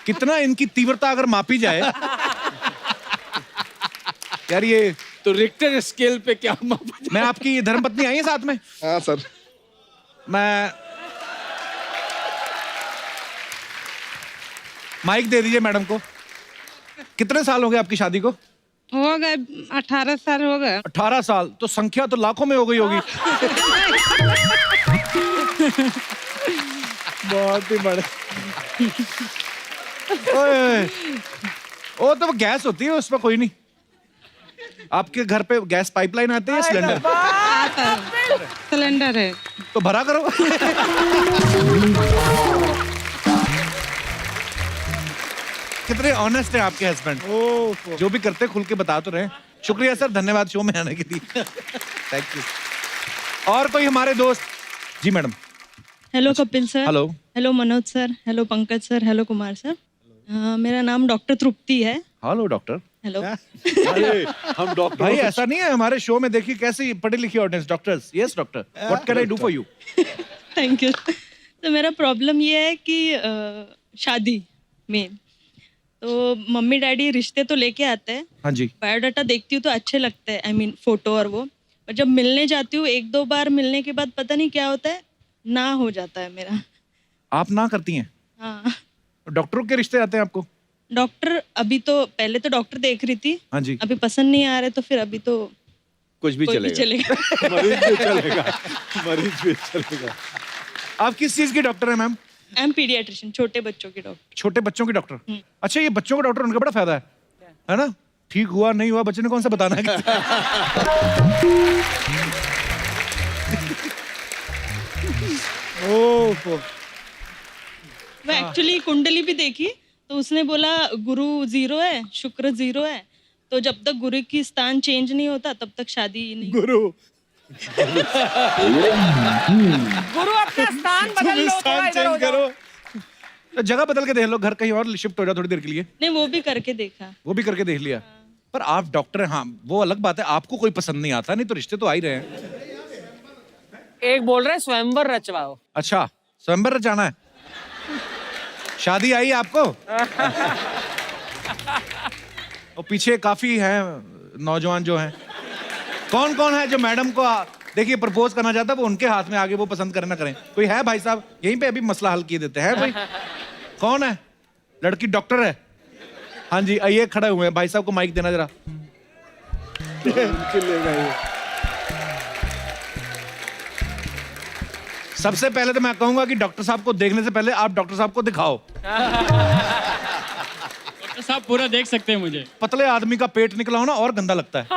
कितना इनकी तीव्रता अगर मापी जाए यार, ये तो रिक्टर स्केल पे क्या मापा जाए? मैं आपकी धर्मपत्नी आई है साथ में? हाँ सर। मैं माइक दे दीजिए मैडम को। कितने साल हो गए आपकी शादी को? हो गए 18 साल हो गए। 18 साल, तो संख्या तो लाखों में हो गई होगी। बहुत ही बड़े। ओए, ओ तो वो गैस होती है, उसमें कोई नहीं। आपके घर पे गैस पाइपलाइन आती है, सिलेंडर? सिलेंडर है। तो भरा करो। कितने ऑनेस्ट हैं आपके हस्बैंड, जो भी करते खुल के बता तो रहे। शुक्रिया सर, धन्यवाद शो में आने के लिए। Thank you. और कोई हमारे दोस्त? जी madam. Hello Kapil sir. Hello. Hello Manoj sir. Hello Pankaj sir. Hello Kumar sir. मेरा नाम डॉक्टर तृप्ति है। Hello doctor. हेलो। हम डॉक्टर भाई ऐसा नहीं है, हमारे शो में देखिए कैसी पढ़ी लिखी audience. Doctors, yes doctor, what can I do for you? Thank you. तो मेरा प्रॉब्लम ये है कि शादी में तो मम्मी डैडी रिश्ते तो लेके आते हैं। हाँ जी। बायोडाटा देखती हूँ तो अच्छे लगते हैं, आई मीन फोटो और वो। और जब मिलने जाती हूँ 1-2 बार मिलने के बाद पता नहीं क्या होता है, ना हो जाता है मेरा। आप ना करती हैं? हाँ। डॉक्टरों के रिश्ते आते हैं आपको? डॉक्टर अभी तो, पहले तो डॉक्टर देख रही थी। हाँ जी। अभी पसंद नहीं आ रहे तो फिर अभी तो कुछ भी कोई भी चलेगा। चलेगा। मरीज भी चलेगा, मरीज भी चलेगा। आप किस चीज की डॉक्टर हैं मैम? आई एम पीडियाट्रिशियन, छोटे बच्चों की डॉक्टर। छोटे बच्चों की डॉक्टर? अच्छा, ये बच्चों का डॉक्टर, उनका बड़ा फायदा है ना? ठीक हुआ नहीं हुआ बच्चे ने कौन सा बताना है? मैं एक्चुअली कुंडली भी देखी तो उसने बोला गुरु 0 है, शुक्र 0 है, तो जब तक गुरु की स्थान चेंज नहीं होता तब तक शादी नहीं। गुरु गुरु अपना स्थान बदल लो, थोड़ा इधर हो जाओ। तो जगह बदल के देख लो, घर कहीं और शिफ्ट हो जाओ थोड़ी देर के लिए। नहीं, वो भी करके देखा। वो भी करके देख लिया। पर आप डॉक्टर हैं, हाँ वो अलग बात है, आपको कोई पसंद नहीं आता, नहीं तो रिश्ते तो आ ही रहे हैं। एक बोल रहे स्वयंवर रचवाओ। अच्छा, स्वयंवर रचाना है? शादी आई आपको? और पीछे काफी हैं नौजवान जो हैं। कौन कौन है जो मैडम को देखिए प्रपोज करना चाहता है? वो उनके हाथ में आगे, वो पसंद करें ना करें। कोई है भाई साहब? यहीं पे अभी मसला हल किए देते हैं। कोई कौन है? लड़की डॉक्टर है? हाँ जी, आइए, खड़े हुए हैं। भाई साहब को माइक देना जरा। सबसे पहले तो मैं कहूंगा कि डॉक्टर साहब को देखने से पहले आप डॉक्टर साहब को दिखाओ। डॉक्टर साहब पूरा देख सकते हैं मुझे। पतले आदमी का पेट निकला हो ना और गंदा लगता है।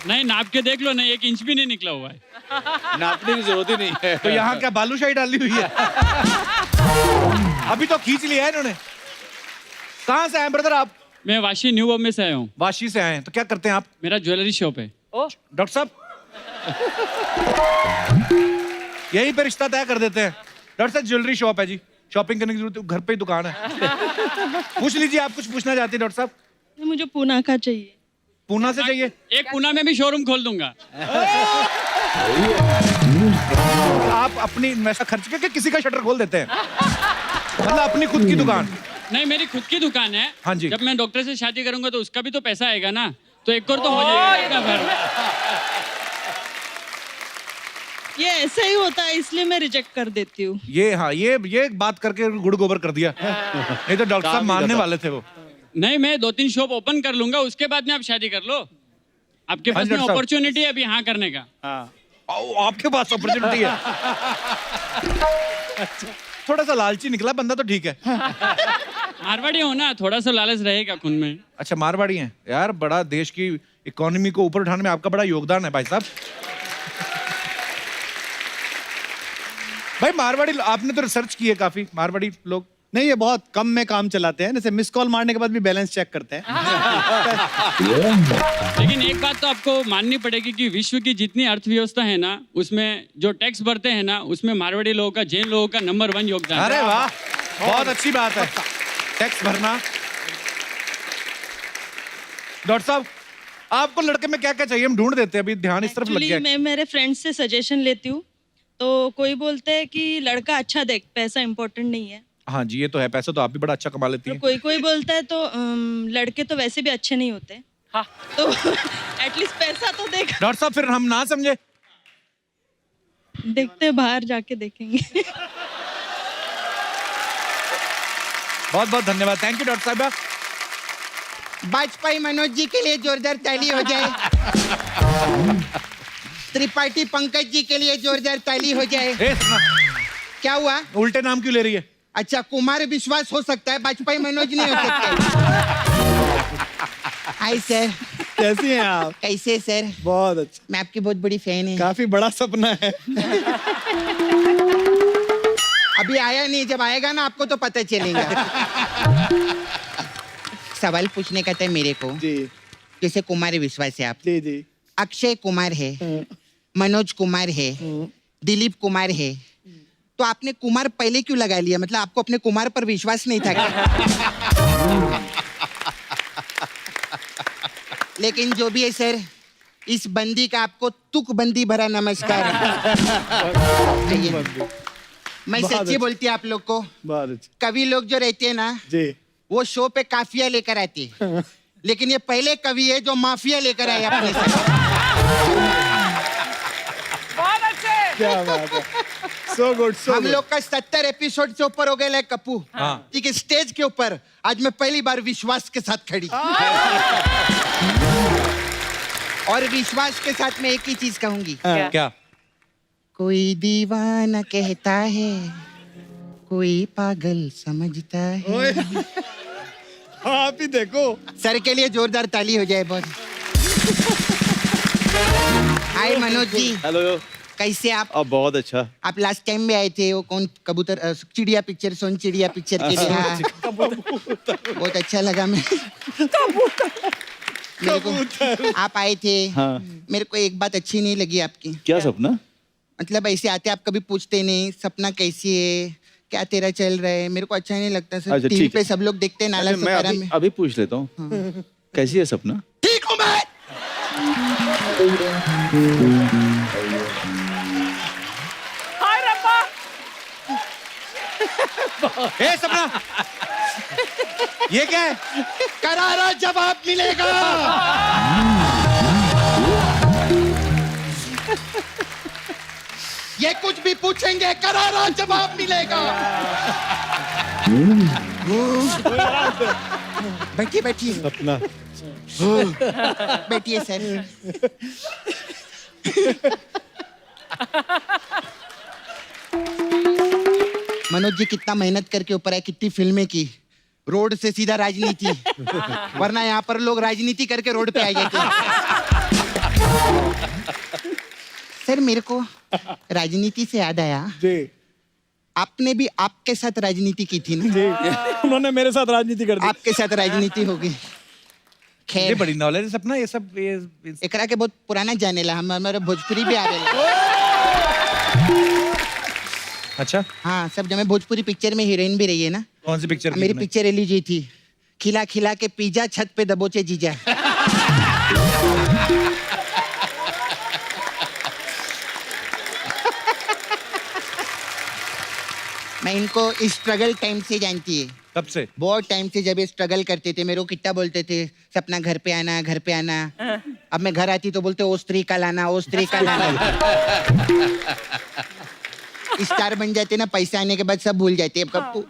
नहीं, नाप के देख लो ना, 1 इंच भी नहीं निकला हुआ है। नापने की जरूरत ही नहीं है। तो यहाँ क्या बालूशाही डाली हुई है? अभी तो खींच लिया है इन्होंने। कहाँ से आए ब्रदर आप? मैं वाशी न्यू बॉम्बे से आया हूँ। वाशी से आए हैं, तो क्या करते हैं आप? मेरा ज्वेलरी शॉप है। डॉक्टर साहब यहीं पे रिश्ता तय कर देते हैं। डॉक्टर साहब ज्वेलरी शॉप है जी, शॉपिंग करने की जरूरत, घर पे ही दुकान है। पूछ लीजिए, आप कुछ पूछना चाहते हैं डॉक्टर साहब? मुझे पूना का चाहिए। पूना से चाहिए? एक पूना में भी शोरूम खोल दूंगा। आप अपनी पैसा खर्च करके किसी का शटर खोल देते हैं? मतलब अपनी खुद की दुकान? नहीं, मेरी खुद की दुकान है। हाँ जी। जब मैं डॉक्टर से शादी करूंगा तो उसका भी तो पैसा आएगा ना, तो एक और तो हो जाएगा घर। ये ऐसा ही होता है, इसलिए मैं रिजेक्ट कर देती हूँ। ये हाँ, ये बात करके गुड़ गोबर कर दिया। नहीं तो डॉक्टर साहब मानने वाले थे वो। नहीं, मैं 2-3 शॉप ओपन कर लूंगा, उसके बाद में आप शादी कर लो। आपके पास में डॉक्टर साहब। अपॉर्चुनिटी है अभी हाँ करने का। आपके पास अपॉर्चुनिटी है? थोड़ा सा लालची निकला बंदा तो ठीक है। मारवाड़ी हो ना, थोड़ा सा लालच रहेगा खून में। अच्छा, मारवाड़ी हैं यार। बड़ा देश की इकोनॉमी को ऊपर उठाने में आपका बड़ा योगदान है भाई साहब। भाई मारवाड़ी आपने तो रिसर्च की है काफी, मारवाड़ी लोग नहीं, ये बहुत कम में काम चलाते हैं, जैसे मिस कॉल मारने के बाद भी बैलेंस चेक करते हैं। लेकिन एक बात तो आपको माननी पड़ेगी कि विश्व की जितनी अर्थव्यवस्था है ना, उसमें जो टैक्स भरते हैं ना, उसमें मारवाड़ी लोगों का, जैन लोगों का नंबर 1 योगदान है। अरे वाह, बहुत अच्छी बात है टैक्स भरना। डॉक्टर साहब, आपको लड़के में क्या क्या चाहिए, हम ढूंढ देते हैं, अभी ध्यान इस तरफ लग एक्चुअली गया। मैं मेरे फ्रेंड्स से सजेशन लेती हूँ, तो कोई बोलते हैं कि लड़का अच्छा देख, पैसा इम्पोर्टेंट नहीं है। हाँ जी, ये तो है, पैसा तो आप भी बड़ा अच्छा कमा लेती तो हैं। कोई कोई बोलता है तो लड़के तो वैसे भी अच्छे नहीं होते। हाँ। तो एटलीस्ट पैसा तो देख। डॉक्टर साहब फिर हम ना समझे, देखते हैं, बाहर जाके देखेंगे। बहुत बहुत धन्यवाद, थैंक यू डॉक्टर साहब। वाजपेयी मनोज जी के लिए जोरदार ताली हो जाए। त्रिपाठी पंकज जी के लिए जोरदार ताली हो जाए। क्या हुआ? उल्टे नाम क्यों ले रही है? अच्छा, कुमार विश्वास हो सकता है, वाजपेयी मनोज नहीं हो सकते। हाय सर, कैसी हैं आप? कैसे सर? बहुत अच्छा। मैं आपकी बहुत बड़ी फैन है। काफी बड़ा सपना है। अभी आया नहीं, जब आएगा ना आपको तो पता चलेगा। सवाल पूछने का था मेरे को जी। जैसे कुमार विश्वास है आप, जी जी। अक्षय कुमार है, मनोज कुमार है, दिलीप कुमार है, तो आपने कुमार पहले क्यों लगा लिया? मतलब आपको अपने कुमार पर विश्वास नहीं था क्या? लेकिन जो भी है सर, इस बंदी का आपको तुक बंदी भरा नमस्कार। मैं सच्ची बोलती हूँ आप लोग को, बहुत अच्छा। कवि लोग जो रहते हैं ना, जी, वो शो पे काफिया लेकर आते हैं, लेकिन ये पहले कवि है जो माफिया लेकर आए अपने साथ। बहुत अच्छे। क्या बात है। So good, so हम good. लोग का 70 एपिसोड से ऊपर हो गया है कप्पू। ठीक है, स्टेज के ऊपर आज मैं पहली बार विश्वास के साथ खड़ी। और विश्वास के साथ मैं एक ही चीज कहूंगी। क्या? कोई दीवाना कहता है, कोई पागल समझता है। आप ही देखो। सर के लिए जोरदार ताली हो जाए बहुत। हाय मनोज जी, हेलो। कैसे आप? अब बहुत अच्छा। आप लास्ट टाइम में आए थे, वो कौन कबूतर, चिड़िया पिक्चर, सोन चिड़िया पिक्चर के लिए। हाँ, बहुत अच्छा लगा। मेरे को आप आए थे। हाँ। मेरे को एक बात अच्छी नहीं लगी आपकी। क्या सपना? मतलब ऐसे आते आप कभी पूछते नहीं सपना कैसी है, क्या तेरा चल रहा है। मेरे को अच्छा नहीं लगता सर। अच्छा, टीवी ठीक पे है। सब लोग देखते हैं नाला मैं सफारा में। अभी पूछ लेता हूँ। कैसी है सपना? ठीक हूँ मैं। हाय रब्बा। ए सपना, ये क्या है? करारा जवाब मिलेगा। ये कुछ भी पूछेंगे, करारा जवाब मिलेगा। बैठिए बैठिए। सपना। बैठिए सर। मनोज जी कितना मेहनत करके ऊपर है, कितनी फिल्में की, रोड से सीधा राजनीति, वरना यहाँ पर लोग राजनीति करके रोड पे आ जाते हैं। सर मेरे को राजनीति से याद आया, जी, आपने भी आपके साथ राजनीति की थी ना? जी। उन्होंने मेरे साथ राजनीति कर दी। आपके साथ राजनीति होगी। ये खैर, बड़ी नॉलेज है सपना, ये सब एकरा के बहुत पुराना जाने ला, हमारे भोजपुरी भी आवेला। अच्छा, हाँ, सब जब मैं भोजपुरी पिक्चर में हीरोइन भी रही है ना। कौन सी पिक्चर? मेरी पिक्चर रिलीज हुई थी, खिला खिला के पिज्जा छत पे दबोचे जीजा। मैं इनको स्ट्रगल टाइम से जानती है। कब से? बहुत टाइम से, जब ये स्ट्रगल करते थे, मेरे को कितना बोलते थे, सपना घर पे आना, घर पे आना। अब मैं घर आती तो बोलते ओ स्त्री का लाना, ओ स्त्री का लाना। स्टार बन जाते ना, पैसा आने के बाद सब भूल जाते हैं। कब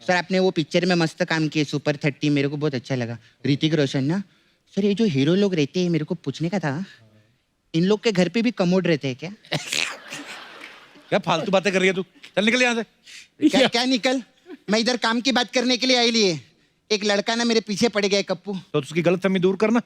सर आपने वो पिक्चर में मस्त काम किए, सुपर 30, मेरे को बहुत अच्छा लगा। ऋतिक रोशन ना। सर ये जो हीरो लोग रहते हैं, मेरे को पूछने का था, इन लोग के घर पे भी कमोड रहते हैं क्या? क्या फालतू बातें कर रही है तू? चल निकल यहाँ से। क्या क्या निकल? मैं इधर काम की बात करने के लिए आई लिए। एक लड़का ना मेरे पीछे पड़ गया कप्पू। तो उसकी गलतफहमी दूर करना।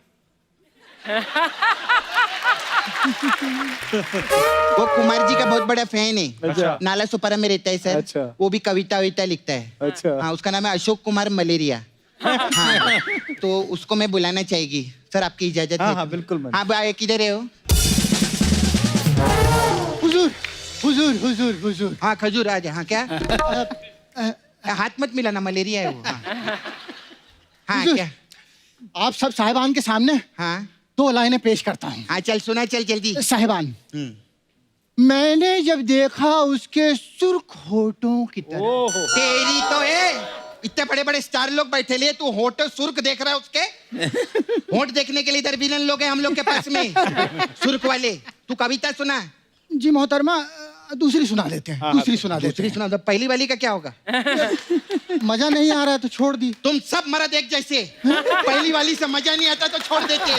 वो कुमार जी का बहुत बड़ा फैन है। अच्छा। नाला सुपारा में रहता है सर। अच्छा। वो भी कविता विता लिखता है। अच्छा। हाँ, उसका नाम है अशोक कुमार मलेरिया। हाँ, तो उसको मैं बुलाना चाहेगी सर, आपकी इजाजत है? हाँ, बिल्कुल मैम। हाँ भाई, किधर है वो? हुजूर हुजूर हुजूर हुजूर हाँ, खजूर आ जा। हाँ, क्या? हाथ मत मिलाना, मलेरिया है वो। हाँ, हाँ हुजूर। क्या? आप सब साहिबान के सामने हाँ 2 लाइनें पेश करता हूँ। हाँ, चल सुना, चल जल्दी। साहिबान, मैंने जब देखा उसके सुर्ख होठों की तरफ। तेरी तो है, इतने बड़े बड़े स्टार लोग बैठे लिए, तू होठ सुर्ख देख रहा है उसके? होठ देखने के लिए इधर विलन लोग हैं हम लोग के पास में, सुर्ख वाले। तू कविता सुना। जी मोहतरमा, दूसरी सुना देते हैं। दूसरी सुना देते दूसरी सुना दो। पहली वाली का क्या होगा? हैं। मजा नहीं आ रहा है तो छोड़ दी। तुम सब मर्द एक जैसे, पहली वाली से मजा नहीं आता तो छोड़ देते हैं।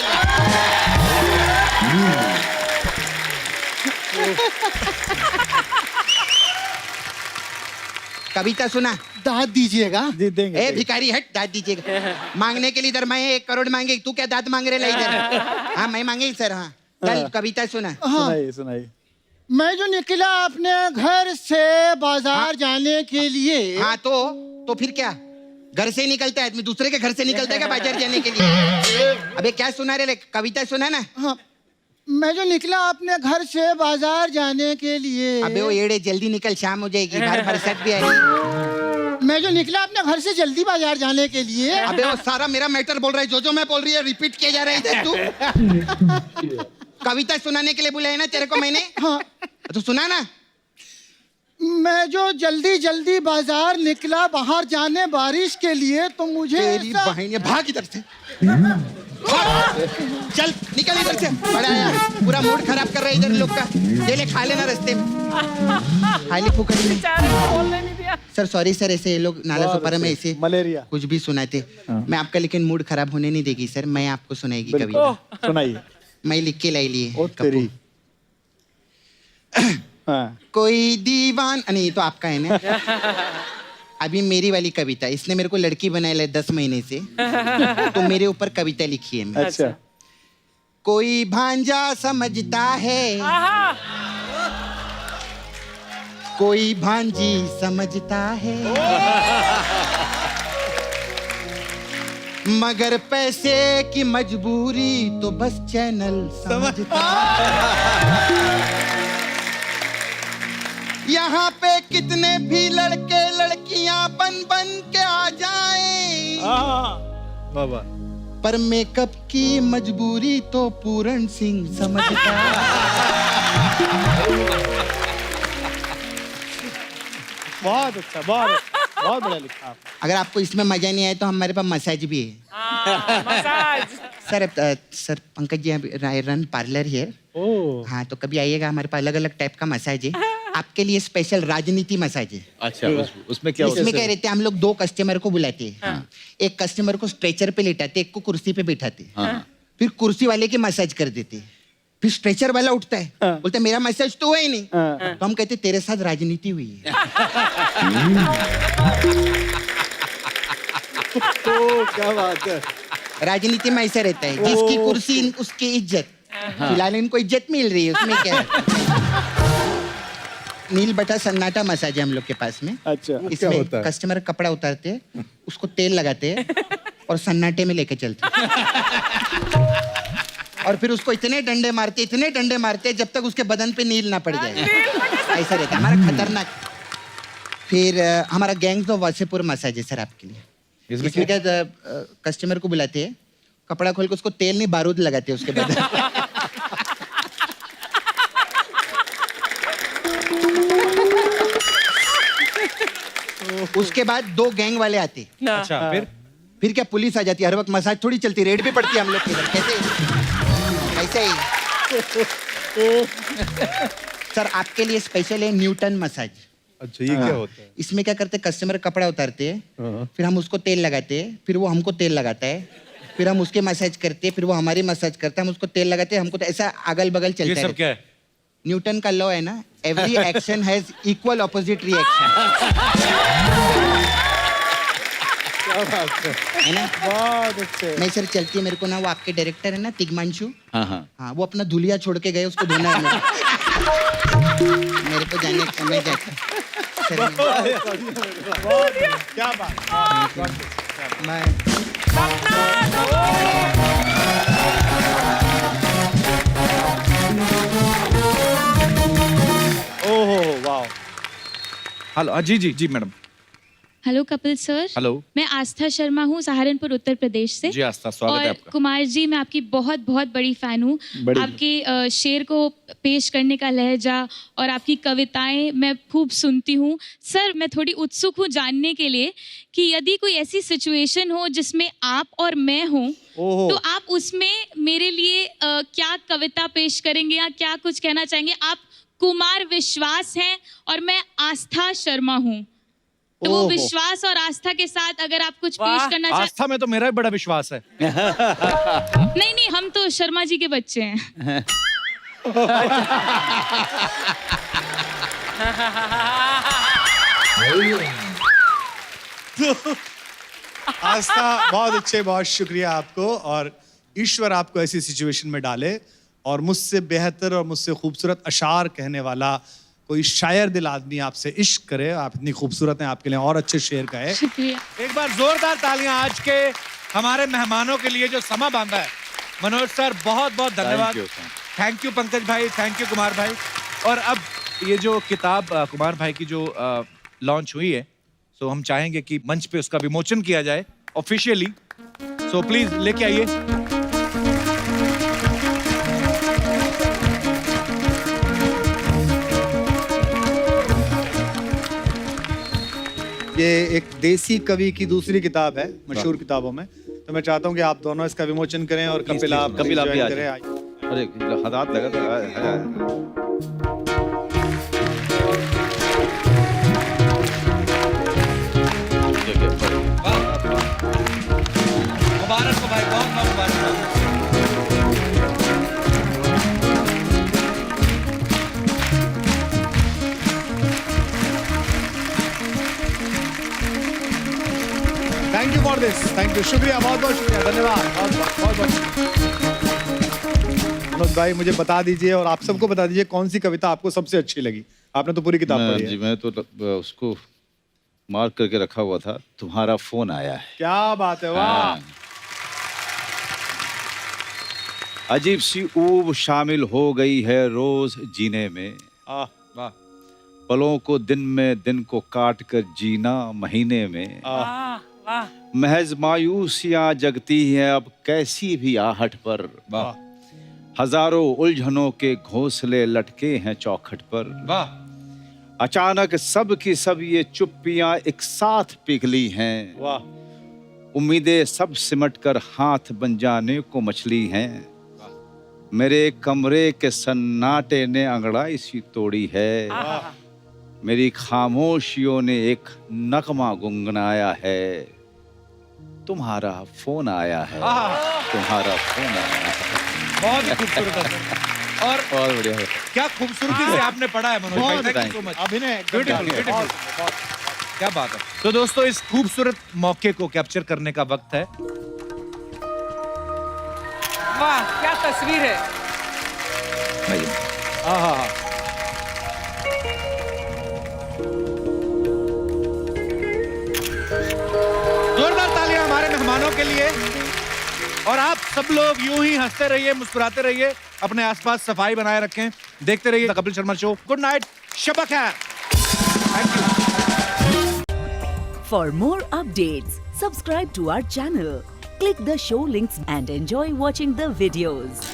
कविता सुना। दाद दीजिएगा। जी देंगे। ए भिखारी, हट, दाद दीजिएगा। मांगने के लिए इधर मैं 1 करोड़ मांगे, तू क्या दाद मांग रहे ला इधर? हाँ, मैं मांगे सर। हाँ, चल कविता सुना। हाँ, सुनाइए सुनाइए। मैं जो निकला अपने घर से बाजार जाने के लिए। हाँ, तो फिर क्या? घर से ही निकलता है आदमी, दूसरे के घर से निकलता है क्या बाजार जाने के लिए? अबे क्या सुना रहे? कविता सुना ना। हाँ, मैं जो निकला अपने घर से बाजार जाने के लिए। अबे वो एड़े, जल्दी निकल, शाम हो जाएगी, बाहर बरसात भी आएगी। मैं जो निकला अपने घर से जल्दी बाजार जाने के लिए। अबे वो सारा मेरा मैटर बोल रहा है, जो मैं बोल रही है रिपीट किया जा रहा है इधर। तू कविता सुनाने के लिए बुलाया ना तेरे को मैंने? हाँ, तो सुना ना। मैं जो जल्दी जल्दी बाजार निकला बाहर जाने बारिश के लिए, तो मुझे तेरी ऐसा- बहन, ये भाग इधर से। चल निकल इधर से, बड़ा यार, पूरा मूड खराब कर रहा है इधर लोग का। ये ले, खा लेना रास्ते में, खाली फूकट में। बेचारे को बोलने नहीं दिया। सर सॉरी सर, ऐसे ये लोग नाला सुपारा में ऐसे मलेरिया। कुछ भी सुनाते। मैं आपका लेकिन मूड खराब होने नहीं देगी सर, मैं आपको सुनाएगी कविता। सुनाइए। मैं लिख के लाई लिए। ओ तेरी। हाँ। कोई दीवान, नहीं ये तो आपका है ना। अभी मेरी वाली कविता, इसने मेरे को लड़की बनाया 10 महीने से, तो मेरे ऊपर कविता लिखी है मैं। अच्छा। कोई भांजा समझता है, कोई भांजी समझता है, मगर पैसे की मजबूरी तो बस चैनल समझता है। यहाँ पे कितने भी लड़के लड़कियां बन बन के आ जाएं, बाबा पर मेकअप की मजबूरी तो पूरन सिंह समझता है। बहुत अच्छा, बहुत बढ़िया लिखा आप। अगर आपको इसमें मजा नहीं आया तो हमारे पास मसाज भी है। Massage. Sir Pankaj ji, run parlour here. हाँ, तो कभी आइएगा, हमारे पास अलग अलग टाइप का मसाज है। आपके लिए स्पेशल राजनीति मसाज है। अच्छा, उसमें क्या इसमें क्या रहते हैं, हम लोग 2 कस्टमर को बुलाते हैं। एक कस्टमर को स्ट्रेचर पे लेटाते, एक को कुर्सी पे बिठाते, फिर कुर्सी वाले की मसाज कर देते, फिर स्ट्रेचर वाला उठता है, बोलता है मेरा मसाज तो हुआ ही नहीं। तो हम कहते तेरे साथ राजनीति हुई है। तो क्या बात है। राजनीति में ऐसा रहता है, जिसकी कुर्सी उसकी इज्जत। फिलहाल इनको इज्जत मिल रही है, उसमें क्या है। नील बटा सन्नाटा मसाज है हम लोग के पास में। अच्छा, क्या होता है? कस्टमर कपड़ा उतारते हैं, उसको तेल लगाते हैं और सन्नाटे में लेके चलते हैं। और फिर उसको इतने डंडे मारते जब तक उसके बदन पे नील ना पड़ जाए। ऐसा रहता है हमारा खतरनाक। फिर हमारा गैंग्स ऑफ वासेपुर मसाज है सर आपके लिए। इसमें क्या कस्टमर को बुलाते हैं, कपड़ा खोल के उसको तेल नहीं बारूद लगाते हैं उसके बदन। उसके बाद 2 गैंग वाले आते। अच्छा, फिर क्या पुलिस आ जाती है, हर वक्त मसाज थोड़ी चलती, रेड भी पड़ती है हम लोग के इधर। कैसे ही सर आपके लिए स्पेशल है न्यूटन मसाज। अच्छा, ये क्या होता है? इसमें क्या करते हैं, कस्टमर कपड़ा उतारते हैं, फिर हम उसको तेल लगाते हैं, फिर वो हमको तेल लगाता है, फिर हम उसके मसाज करते हैं, फिर वो हमारी मसाज करता है, हम उसको तेल लगाते हैं, हमको तो ऐसा अगल बगल चलता है। ये सब क्या है? न्यूटन का लॉ है ना, every action has equal opposite reaction. है ना? बहुत अच्छे। नहीं सर, चलती है मेरे को ना, वो आपके डायरेक्टर है ना तिग्मांशु, हाँ हाँ हाँ, वो अपना धुलिया छोड़ के गए, उसको धोना है मेरे को जाने का मैं जाता सर, क्या बात। मैं ओहो वाह। हेलो जी जी जी madam. Hello Kapil sir. Hello. मैं आस्था शर्मा हूँ, सहारनपुर उत्तर प्रदेश से। जी आस्था, स्वागत है और आपका। कुमार जी, मैं आपकी बहुत बहुत बड़ी फैन हूँ। आपके शेर को पेश करने का लहजा और आपकी कविताएं मैं खूब सुनती हूँ। सर, मैं थोड़ी उत्सुक हूँ जानने के लिए कि यदि कोई ऐसी सिचुएशन हो जिसमें आप और मैं हूँ, तो आप उसमें मेरे लिए क्या कविता पेश करेंगे या क्या कुछ कहना चाहेंगे? आप कुमार विश्वास हैं और मैं आस्था शर्मा हूँ, तो वो विश्वास और आस्था के साथ अगर आप कुछ पेश करना चाहें। आस्था में तो मेरा भी बड़ा विश्वास है। नहीं नहीं, हम तो शर्मा जी के बच्चे हैं। आस्था, बहुत अच्छे, बहुत शुक्रिया आपको, और ईश्वर आपको ऐसी सिचुएशन में डाले और मुझसे बेहतर और मुझसे खूबसूरत अशार कहने वाला कोई शायर दिल आदमी आपसे इश्क करे। आप इतनी खूबसूरत हैं, आपके लिए और अच्छे शेर कहे। शुक्रिया। एक बार जोरदार तालियां आज के हमारे मेहमानों के लिए जो समा बांधा है। मनोज सर, बहुत बहुत धन्यवाद। थैंक यू पंकज भाई, थैंक यू कुमार भाई। और अब ये जो किताब कुमार भाई की जो लॉन्च हुई है, तो हम चाहेंगे कि मंच पे उसका विमोचन किया जाए ऑफिशियली। सो प्लीज लेके आइए। ये एक देसी कवि की दूसरी किताब है मशहूर किताबों में, तो मैं चाहता हूँ कि आप दोनों इसका विमोचन करें और कपिल आप भी join आ करें। जाए। अरे हाथ लगा था। मुबारक हो भाई, बहुत बहुत मुबारक। Thank you for this, thank you, शुक्रिया, बहुत बहुत शुक्रिया, धन्यवाद, बहुत बहुत। मनोज भाई, मुझे बता दीजिए और आप सबको बता दीजिए कौन सी कविता आपको सबसे अच्छी लगी। आपने तो पूरी किताब पढ़ी है। जी मैं तो उसको मार्क करके रखा हुआ था, तुम्हारा फोन आया है। क्या बात है, वाह। अजीब सी ऊब शामिल हो गई है रोज जीने में, वाह। पलों को दिन में, दिन को काट कर जीना महीने में। महज मायूसियां जगती हैं अब कैसी भी आहट पर। हजारों उलझनों के घोंसले लटके हैं चौखट पर। वाह। अचानक सब की सब ये चुप्पियां एक साथ पिघली हैं। वाह। उम्मीदें सब सिमट कर हाथ बन जाने को मछली हैं। मेरे कमरे के सन्नाटे ने अंगड़ाई सी तोड़ी है। मेरी खामोशियों ने एक नगमा गुनगुनाया है। तुम्हारा फोन आया है, तुम्हारा फोन आया है। बहुत ही खूबसूरत है और बहुत बढ़िया है। क्या खूबसूरती से आपने पढ़ा है मनोज भाई, थैंक यू सो मच। अभिनय ब्यूटीफुल, ब्यूटीफुल, क्या बात है। तो दोस्तों, इस खूबसूरत मौके को कैप्चर करने का वक्त है। वाह, क्या तस्वीर है। जोरदार तालियां हमारे मेहमानों के लिए। और आप सब लोग यूं ही हंसते रहिए, मुस्कुराते रहिए, अपने आसपास सफाई बनाए रखें, देखते रहिए the Kapil Sharma show. Good night, शब खैर। Thank you. For more updates, subscribe to our channel, click the show links and enjoy watching the videos.